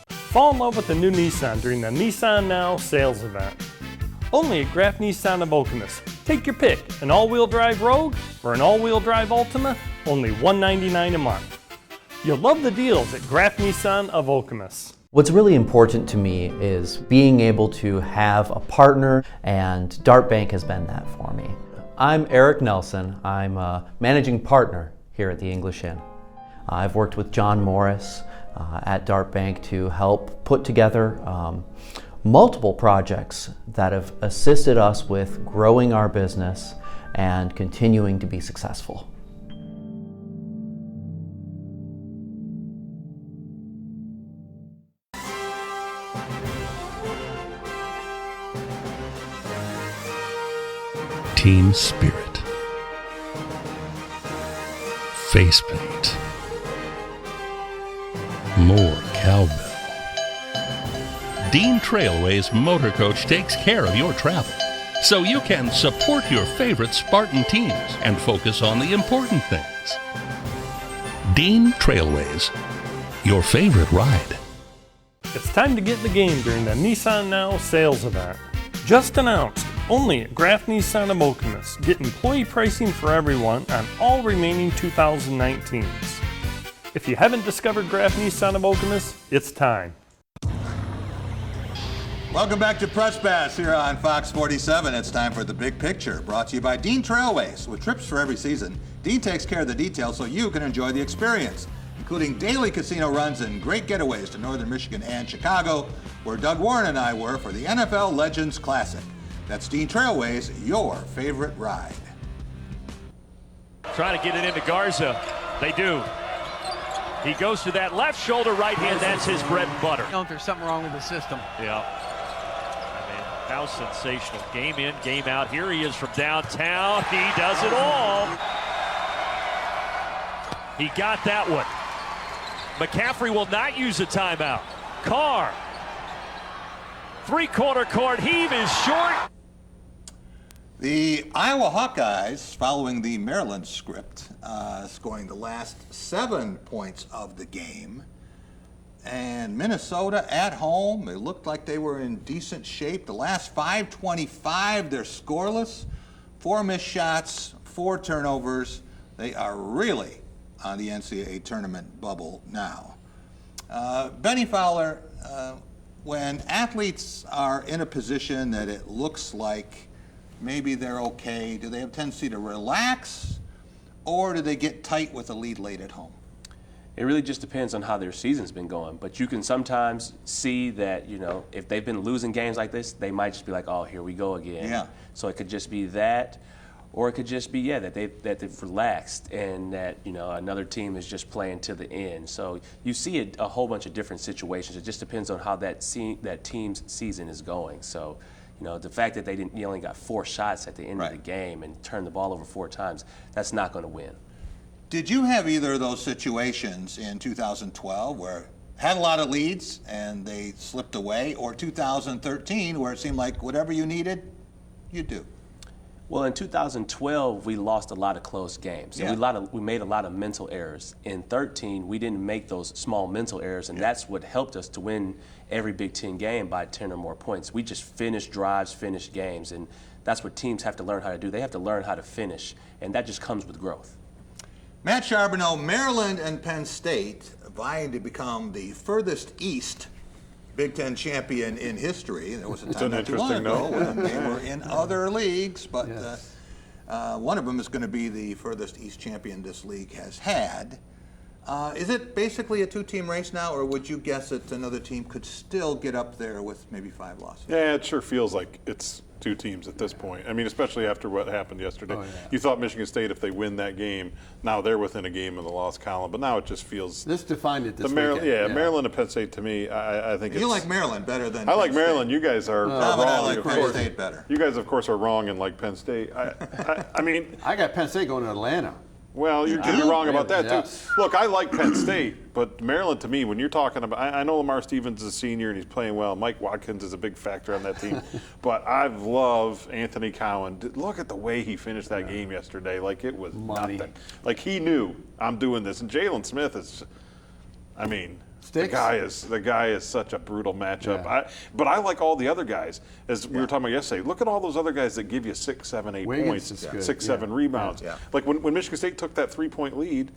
Fall in love with the new Nissan during the Nissan Now sales event. Only at Graf Nissan of Okemos. Take your pick, an all-wheel drive Rogue or an all-wheel drive Altima, only $199 a month. You'll love the deals at Graf Nissan of Okemos. What's really important to me is being able to have a partner, and Dart Bank has been that for me. I'm Eric Nelson. I'm a managing partner here at the English Inn. I've worked with John Morris at Dart Bank to help put together multiple projects that have assisted us with growing our business and continuing to be successful. Team spirit, face paint, more cowbell. Dean Trailways Motor Coach takes care of your travel, so you can support your favorite Spartan teams and focus on the important things. Dean Trailways, your favorite ride. It's time to get in the game during the Nissan Now sales event. Just announced, only at Graf Nissan of Okemos. Get employee pricing for everyone on all remaining 2019s. If you haven't discovered Graf Nissan of Okemos, it's time. Welcome back to Press Pass here on Fox 47. It's time for The Big Picture, brought to you by Dean Trailways. With trips for every season, Dean takes care of the details so you can enjoy the experience, including daily casino runs and great getaways to northern Michigan and Chicago, where Doug Warren and I were for the NFL Legends Classic. That's Dean Trailways, your favorite ride. Trying to get it into Garza. They do. He goes to that left shoulder, right hand. That's his bread and butter. I don't know if there's something wrong with the system. Yeah. I mean, how sensational. Game in, game out. Here he is from downtown. He does it all. He got that one. McCaffrey will not use a timeout. Carr. Three-quarter court heave is short. The Iowa Hawkeyes, following the Maryland script, scoring the last 7 points of the game. And Minnesota at home, it looked like they were in decent shape. The last 5:25, they're scoreless. 4 missed shots, 4 turnovers. They are really on the NCAA tournament bubble now. Benny Fowler, when athletes are in a position that it looks like maybe they're okay, do they have a tendency to relax, or do they get tight with a lead late at home? It really just depends on how their season's been going. But you can sometimes see that, you know, if they've been losing games like this, they might just be like, oh, here we go again. Yeah. So it could just be that, or it could just be, that they've relaxed and that, you know, another team is just playing to the end. So you see a whole bunch of different situations. It just depends on how that team's season is going. So, you know, the fact that they only got 4 shots at the end of the game and turned the ball over 4 times, that's not going to win. Did you have either of those situations in 2012 where had a lot of leads and they slipped away, or 2013 where it seemed like whatever you needed, you do? Well, in 2012, we lost a lot of close games. Yeah. And we made a lot of mental errors. In 13, we didn't make those small mental errors, and that's what helped us to win every Big Ten game by 10 or more points. We just finished drives, finished games, and that's what teams have to learn how to do. They have to learn how to finish, and that just comes with growth. Matt Charbonneau, Maryland and Penn State vying to become the furthest east Big Ten champion in history. There was a time not too long ago when they were in other leagues, but one of them is going to be the furthest east champion this league has had. Is it basically a 2-team race now, or would you guess that another team could still get up there with maybe 5 losses? Yeah, it sure feels like it's 2 teams at this point. I mean, especially after what happened yesterday. Oh, yeah. You thought Michigan State, if they win that game, now they're within a game of the loss column, but now it just feels... This defined it this weekend. Yeah, Maryland and Penn State, to me, I think You like Maryland better than I like Penn Maryland. State. You guys are wrong. I like Penn State better. You guys, of course, are wrong and like Penn State. I mean... I got Penn State going to Atlanta. Well, you're wrong about that, too. Look, I like Penn State, but Maryland, to me, when you're talking about, I know Lamar Stevens is a senior and he's playing well. Mike Watkins is a big factor on that team. But I love Anthony Cowan. Look at the way he finished that game yesterday. Like, it was nothing. Like, he knew, I'm doing this. And Jalen Smith is, I mean... The guy is such a brutal matchup. Yeah. But I like all the other guys. As we were talking about yesterday, look at all those other guys that give you 6, 7, 8 Wiggins points, 6, 7 rebounds. Yeah. Like when Michigan State took that 3-point lead,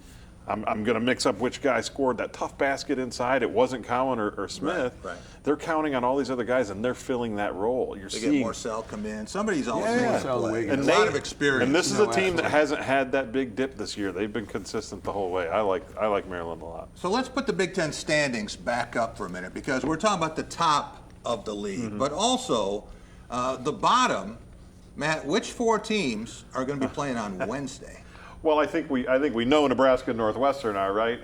I'm going to mix up which guy scored that tough basket inside. It wasn't Cowan or Smith. Right. They're counting on all these other guys, and they're filling that role. You're They seeing get Marcel come in. Somebody's always going to play. and a lot of experience. And this is a team that hasn't had that big dip this year. They've been consistent the whole way. I like Maryland a lot. So let's put the Big Ten standings back up for a minute, because we're talking about the top of the league, but also the bottom. Matt, which 4 teams are going to be playing on Wednesday? Well, I think we know Nebraska and Northwestern are, right?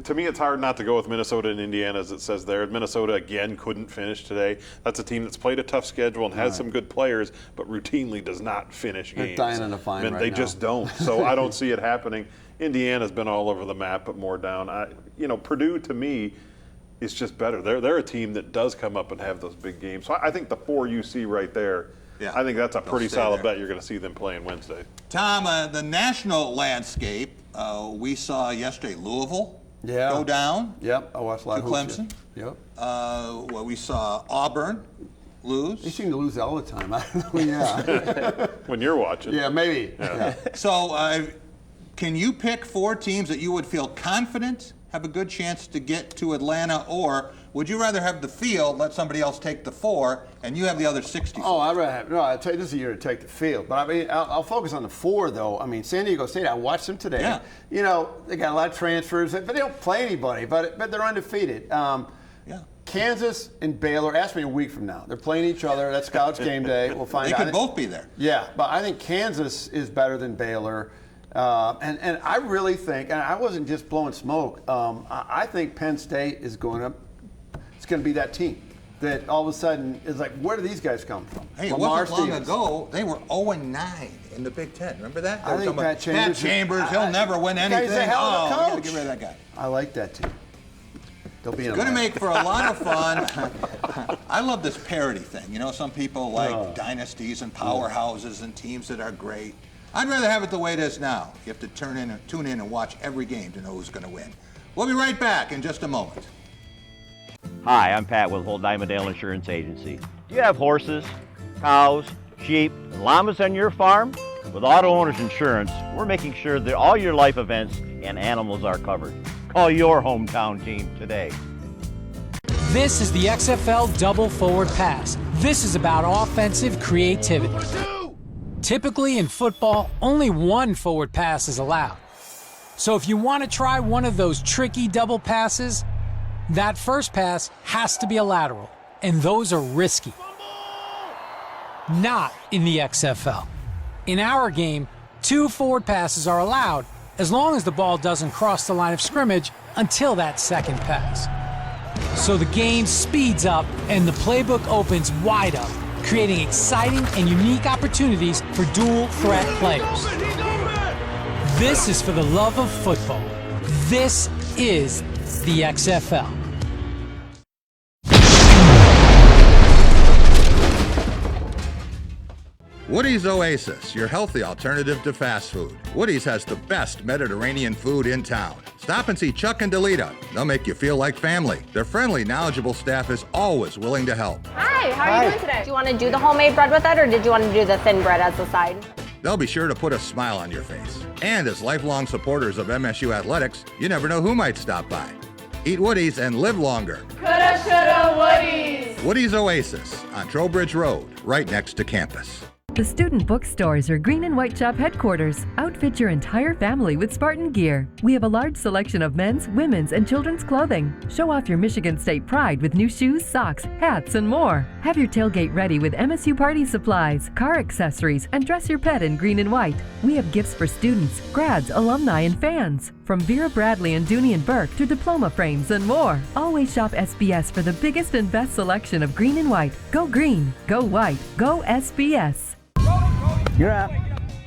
To me, it's hard not to go with Minnesota and Indiana, as it says there. Minnesota, again, couldn't finish today. That's a team that's played a tough schedule and has some good players, but routinely does not finish games. They're dying on the vine right now. They just don't. So I don't see it happening. Indiana's been all over the map, but more down. Purdue, to me, is just better. They're a team that does come up and have those big games. So I think the 4 you see right there, I think that's a pretty solid bet. You're going to see them playing Wednesday. Tom, the national landscape, we saw yesterday Louisville go down. Yep, I watched live to Clemson. Yep. Well, we saw Auburn lose. They seem to lose all the time. I don't know. When you're watching. Yeah, maybe. Yeah. So, can you pick 4 teams that you would feel confident have a good chance to get to Atlanta, or would you rather have the field, let somebody else take the 4, and you have the other 60? Oh, I'd rather have, I'll tell you, this is a year to take the field. But I mean, I'll focus on the 4, though. I mean, San Diego State, I watched them today. Yeah. You know, they got a lot of transfers, but they don't play anybody, but they're undefeated. Kansas and Baylor, ask me a week from now. They're playing each other. That's College Game Day. We'll find out. They could both be there. Yeah, but I think Kansas is better than Baylor. And I really think, and I wasn't just blowing smoke, I think Penn State is going to be that team that all of a sudden is like, where do these guys come from? Hey, it wasn't long ago, they were 0-9 in the Big Ten. Remember that? I think Pat Chambers, he'll never win anything. He's a hell of a coach. We gotta get rid of that guy. I like that team. They'll be It's going to make for a lot of fun. I love this parity thing. You know, some people like dynasties and powerhouses and teams that are great. I'd rather have it the way it is now. You have to tune in and watch every game to know who's going to win. We'll be right back in just a moment. Hi, I'm Pat with Old Dimondale Insurance Agency. Do you have horses, cows, sheep, and llamas on your farm? With Auto Owners Insurance, we're making sure that all your life events and animals are covered. Call your hometown team today. This is the XFL Double Forward Pass. This is about offensive creativity. Typically in football, only one forward pass is allowed. So if you want to try one of those tricky double passes, that first pass has to be a lateral, and those are risky. Not in the XFL. In our game, 2 forward passes are allowed as long as the ball doesn't cross the line of scrimmage until that second pass. So the game speeds up and the playbook opens wide up, creating exciting and unique opportunities for dual threat players. This is for the love of football. This is the XFL. Woody's Oasis, your healthy alternative to fast food. Woody's has the best Mediterranean food in town. Stop and see Chuck and Delita. They'll make you feel like family. Their friendly, knowledgeable staff is always willing to help. Hi, how are you doing today? Do you want to do the homemade bread with it, or did you want to do the thin bread as a side? They'll be sure to put a smile on your face. And as lifelong supporters of MSU athletics, you never know who might stop by. Eat Woody's and live longer. Coulda, shoulda, Woody's. Woody's Oasis on Trowbridge Road, right next to campus. The student bookstores are Green and White Shop headquarters. Outfit your entire family with Spartan gear. We have a large selection of men's, women's, and children's clothing. Show off your Michigan State pride with new shoes, socks, hats, and more. Have your tailgate ready with MSU party supplies, car accessories, and dress your pet in green and white. We have gifts for students, grads, alumni, and fans. From Vera Bradley and Dooney and Burke to diploma frames and more. Always shop SBS for the biggest and best selection of green and white. Go green, go white, go SBS. You're up.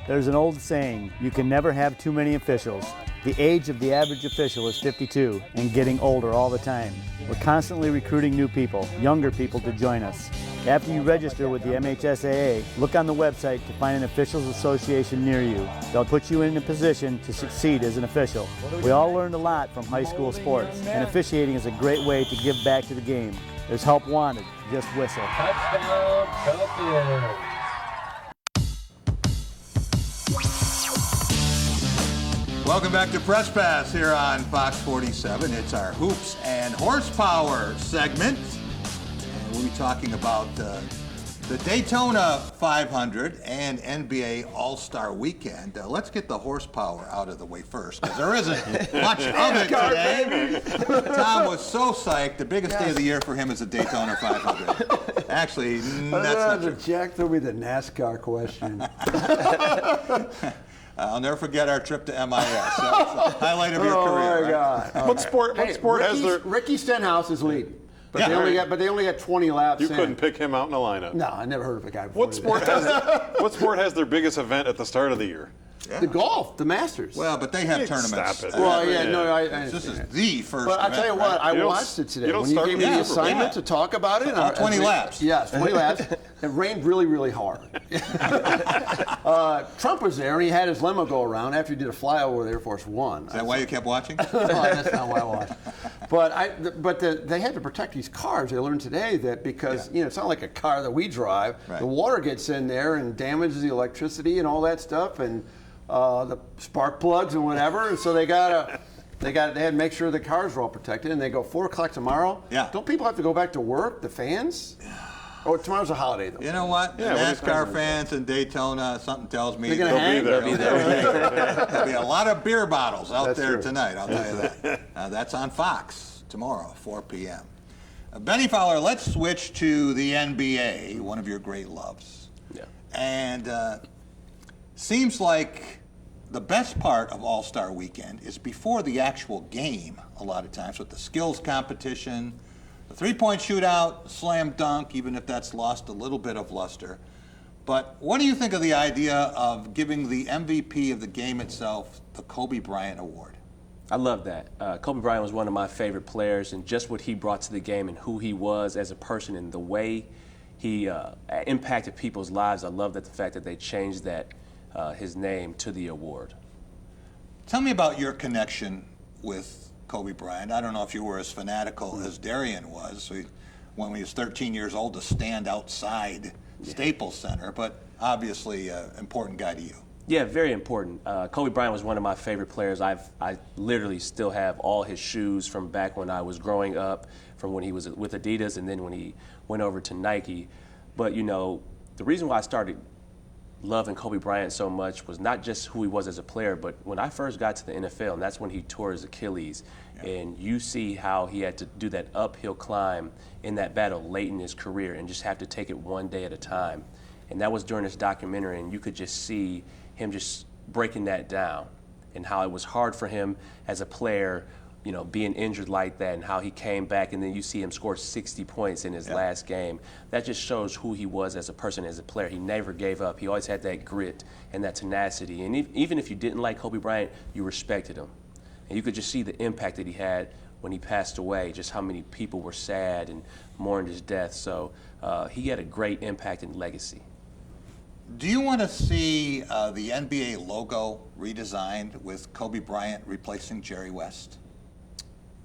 There's an old saying, you can never have too many officials. The age of the average official is 52 and getting older all the time. We're constantly recruiting new people, younger people to join us. After you register with the MHSAA, look on the website to find an officials association near you. They'll put you in a position to succeed as an official. We all learned a lot from high school sports, and officiating is a great way to give back to the game. There's help wanted, just whistle. Touchdown, Cowboys. Welcome back to Press Pass here on Fox 47. It's our Hoops and Horsepower segment. And we'll be talking about the Daytona 500 and NBA All-Star Weekend. Let's get the horsepower out of the way first, because there isn't much of it today. Tom was so psyched. The biggest day of the year for him is the Daytona 500. Actually, that's not true. Jack threw me the NASCAR question. I'll never forget our trip to MIS. That's the highlight of your career. Oh my God! Right? What sport has their? Ricky Stenhouse is leading, but they only got 20 laps. You couldn't pick him out in a lineup. No, I never heard of a guy before. What sport has their biggest event at the start of the year? Yeah. The golf, the Masters. Well, but they have tournaments. Stop it. Well, I this is the first. But I tell you what, I watched it today. When you gave me the assignment to talk about it, 20 laps. Yes, 20 laps. It rained really, really hard. Trump was there, and he had his limo go around after he did a flyover with Air Force One. Is that why you kept watching? No, that's not why I watched. But they had to protect these cars. They learned today that because it's not like a car that we drive. Right. The water gets in there and damages the electricity and all that stuff, and the spark plugs and whatever. And so they had to make sure the cars were all protected. And they go 4 o'clock tomorrow. Yeah. Don't people have to go back to work? The fans? Oh, tomorrow's a holiday, though. You know what? Yeah, NASCAR fans in Daytona, something tells me they'll be there. There'll be a lot of beer bottles out there tonight, I'll tell you that. That's on Fox tomorrow, 4 p.m. Benny Fowler, let's switch to the NBA, one of your great loves. Yeah. And seems like the best part of All-Star Weekend is before the actual game, a lot of times, with the skills competition, the three-point shootout, slam dunk, even if that's lost a little bit of luster. But what do you think of the idea of giving the MVP of the game itself the Kobe Bryant Award? I love that. Kobe Bryant was one of my favorite players, and just what he brought to the game and who he was as a person and the way he impacted people's lives. I love that the fact that they changed that his name to the award. Tell me about your connection with Kobe Bryant. I don't know if you were as fanatical as Darian was when he was 13 years old to stand outside Staples Center, but obviously an important guy to you. Yeah, very important. Kobe Bryant was one of my favorite players. I literally still have all his shoes from back when I was growing up, from when he was with Adidas and then when he went over to Nike. But, you know, the reason why I started loving Kobe Bryant so much was not just who he was as a player, but when I first got to the NFL, and that's when he tore his Achilles, and you see how he had to do that uphill climb in that battle late in his career and just have to take it one day at a time. And that was during this documentary, and you could just see him just breaking that down and how it was hard for him as a player, you know, being injured like that, and how he came back, and then you see him score 60 points in his last game. That just shows who he was as a person, as a player. He never gave up. He always had that grit and that tenacity. And even if you didn't like Kobe Bryant, you respected him. And you could just see the impact that he had when he passed away, just how many people were sad and mourned his death. So he had a great impact and legacy. Do you want to see the NBA logo redesigned with Kobe Bryant replacing Jerry West?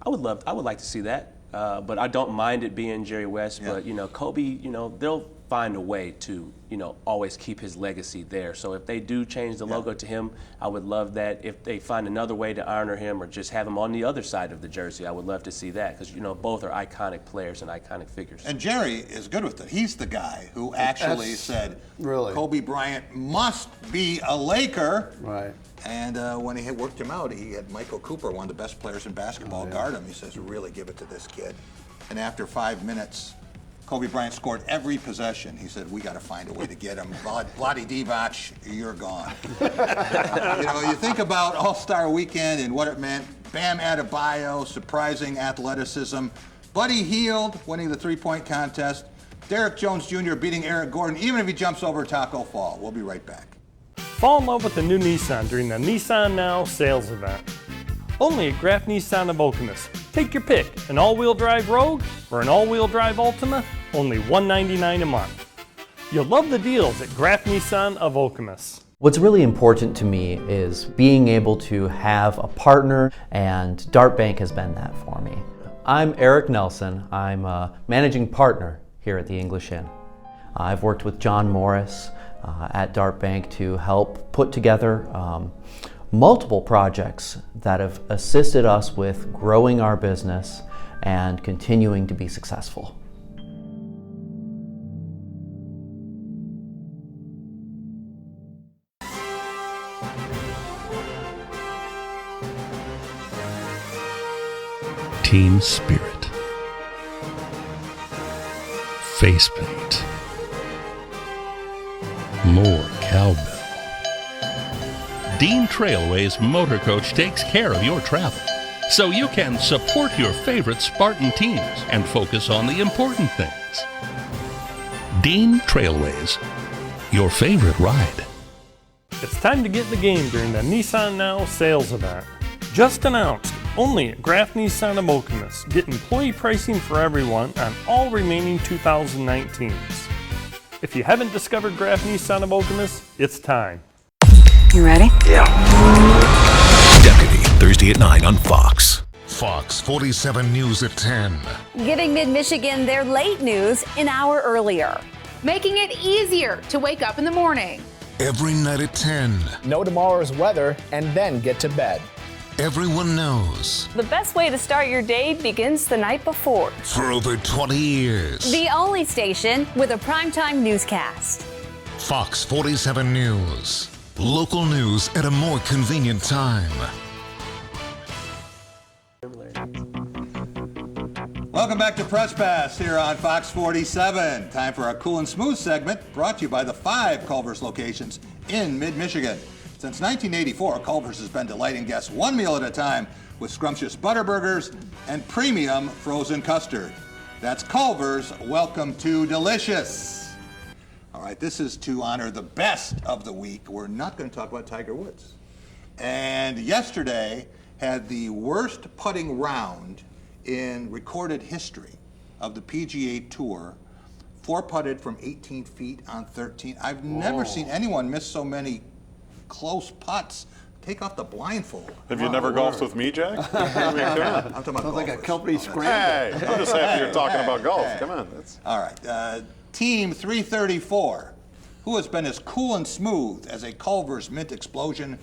I would like to see that, but I don't mind it being Jerry West. But you know, Kobe, you know, they'll find a way to, you know, always keep his legacy there. So if they do change the logo to him, I would love that. If they find another way to honor him or just have him on the other side of the jersey, I would love to see that, because, you know, both are iconic players and iconic figures. And Jerry is good with it. He's the guy who actually said Kobe Bryant must be a Laker. Right. And when he worked him out, he had Michael Cooper, one of the best players in basketball, guard him. He says, really give it to this kid. And after 5 minutes, Kobe Bryant scored every possession. He said, we got to find a way to get him. Vlade Divac, you're gone. You know, you think about All-Star Weekend and what it meant. Bam Adebayo, surprising athleticism. Buddy Hield winning the three-point contest. Derrick Jones Jr. beating Eric Gordon, even if he jumps over Taco Fall. We'll be right back. Fall in love with the new Nissan during the Nissan Now sales event. Only at Graf Nissan of Okemos. Take your pick, an all-wheel drive Rogue or an all-wheel drive Altima, only $199 a month. You'll love the deals at Graf Nissan of Okemos. What's really important to me is being able to have a partner, and Dart Bank has been that for me. I'm Eric Nelson. I'm a managing partner here at the English Inn. I've worked with John Morris at Dart Bank to help put together multiple projects that have assisted us with growing our business and continuing to be successful. Team spirit, face paint, more cowbell. Dean Trailways Motor Coach takes care of your travel, so you can support your favorite Spartan teams and focus on the important things. Dean Trailways, your favorite ride. It's time to get in the game during the Nissan Now sales event. Just announced, only at Graf Nissan of Okemos. Get employee pricing for everyone on all remaining 2019s. If you haven't discovered Graf Nissan of Okemos, it's time. You ready? Yeah. Deputy, Thursday at 9 on Fox. Fox 47 News at 10. Giving Mid-Michigan their late news an hour earlier. Making it easier to wake up in the morning. Every night at 10. Know tomorrow's weather and then get to bed. Everyone knows. The best way to start your day begins the night before. For over 20 years. The only station with a primetime newscast. Fox 47 News. Local news at a more convenient time. Welcome back to Press Pass here on Fox 47. Time for our Cool and Smooth segment brought to you by the 5 Culver's locations in mid-Michigan. It's Since 1984, Culver's has been delighting guests one meal at a time with scrumptious butter burgers and premium frozen custard. That's Culver's. Welcome to Delicious. All right, this is to honor the best of the week. We're not going to talk about Tiger Woods. And yesterday had the worst putting round in recorded history of the PGA Tour. 4-putted from 18 feet on 13. I've never seen anyone miss so many close putts. Take off the blindfold. Have you never golfed with me, Jack? I mean, come on. I'm talking about Sounds like a golfers. company scramble. Hey, I'm just happy you're talking about golf. Come on. That's... All right. Team 334, who has been as cool and smooth as a Culver's mint explosion.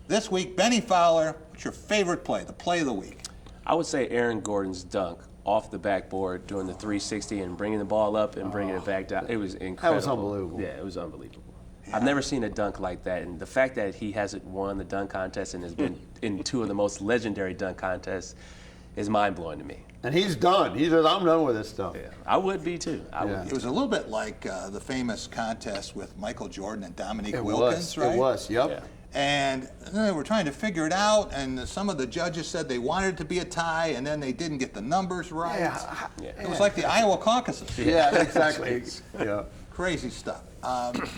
This week, Benny Fowler, what's your favorite play, the play of the week? I would say Aaron Gordon's dunk off the backboard doing the 360 and bringing the ball up and bringing it back down. It was incredible. That was unbelievable. Yeah, it was unbelievable. Yeah. I've never seen a dunk like that, and the fact that he hasn't won the dunk contest and has been in two of the most legendary dunk contests is mind-blowing to me. And he's done. He says, I'm done with this stuff. Yeah, I would be too. It was a little bit like the famous contest with Michael Jordan and Dominique Wilkins, right? It was, yep. Yeah. And they were trying to figure it out, and some of the judges said they wanted it to be a tie, and then they didn't get the numbers right. Yeah. It was like the Iowa caucuses. Yeah, exactly. Yeah. Crazy stuff.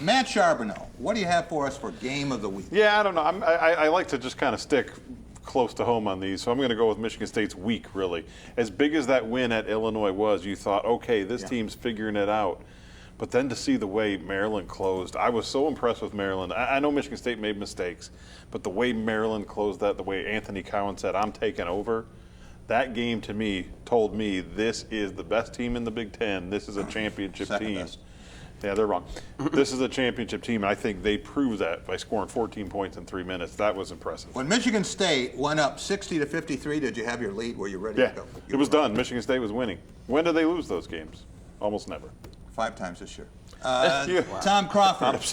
Matt Charbonneau, what do you have for us for game of the week? Yeah, I don't know. I like to just kind of stick close to home on these, so I'm going to go with Michigan State's week, really. As big as that win at Illinois was, you thought, okay, this team's figuring it out. But then to see the way Maryland closed, I was so impressed with Maryland. I know Michigan State made mistakes, but the way Maryland closed that, the way Anthony Cowan said, I'm taking over, that game to me told me this is the best team in the Big Ten. This is a championship team. Best. Yeah, they're wrong. This is a championship team, and I think they proved that by scoring 14 points in 3 minutes. That was impressive. When Michigan State went up 60-53, did you have your lead? Were you ready to go? It was done. Michigan State was winning. When did they lose those games? Almost never. 5 times this year. Tom Crawford,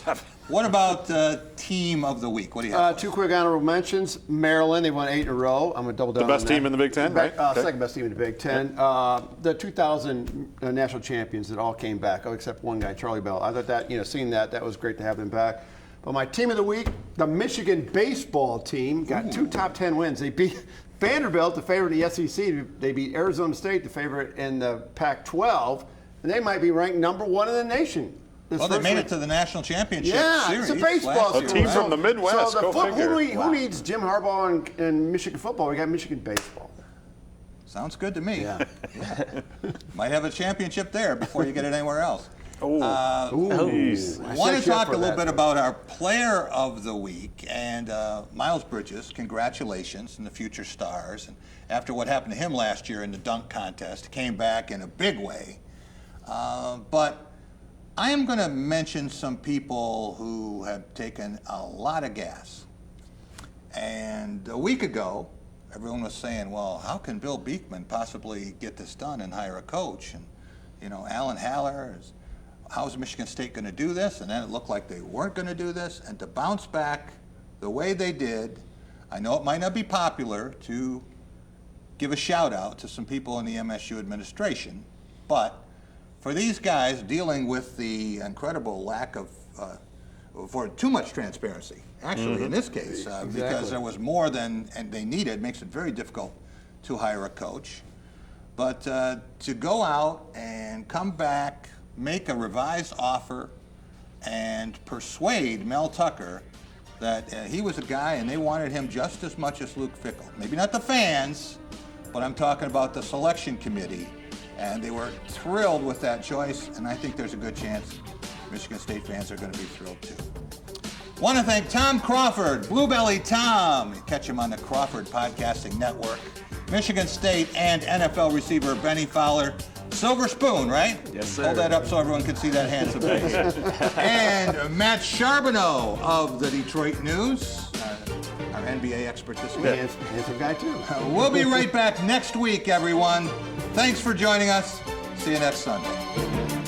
what about team of the week? What do you have? 2 quick honorable mentions. Maryland, they won 8 in a row. I'm going to double down on that. The best team in the Big Ten, right? Second best team in the Big Ten. The 2000 national champions that all came back, except one guy, Charlie Bell. I thought that, seeing that was great to have them back. But my team of the week, the Michigan baseball team, got 2 top 10 wins. They beat Vanderbilt, the favorite in the SEC. They beat Arizona State, the favorite in the Pac-12. And they might be ranked #1 in the nation. Well, they made it to the national championship series. It's a baseball team. A team from the Midwest. So Go figure. who needs Jim Harbaugh and Michigan football? We got Michigan baseball. Sounds good to me. Yeah. Might have a championship there before you get it anywhere else. I want to talk a little bit about our player of the week, and Miles Bridges. Congratulations and the future stars. And after what happened to him last year in the dunk contest, came back in a big way. But I am going to mention some people who have taken a lot of gas. And a week ago, everyone was saying, well, how can Bill Beekman possibly get this done and hire a coach? And, Alan Haller, how is Michigan State going to do this? And then it looked like they weren't going to do this. And to bounce back the way they did, I know it might not be popular to give a shout out to some people in the MSU administration, but for these guys dealing with the incredible lack of, for too much transparency, actually, in this case, because there was more than they needed, makes it very difficult to hire a coach. But to go out and come back, make a revised offer, and persuade Mel Tucker that he was a guy and they wanted him just as much as Luke Fickell. Maybe not the fans, but I'm talking about the selection committee. And they were thrilled with that choice, and I think there's a good chance Michigan State fans are going to be thrilled too. Want to thank Tom Crawford, Bluebelly Tom. You catch him on the Crawford Podcasting Network. Michigan State and NFL receiver Benny Fowler. Silver spoon, right? Yes, sir. Hold that up so everyone can see that handsome face. And Matt Charbonneau of the Detroit News. Our NBA expert this week. Handsome guy, too. We'll be right back next week, everyone. Thanks for joining us. See you next Sunday.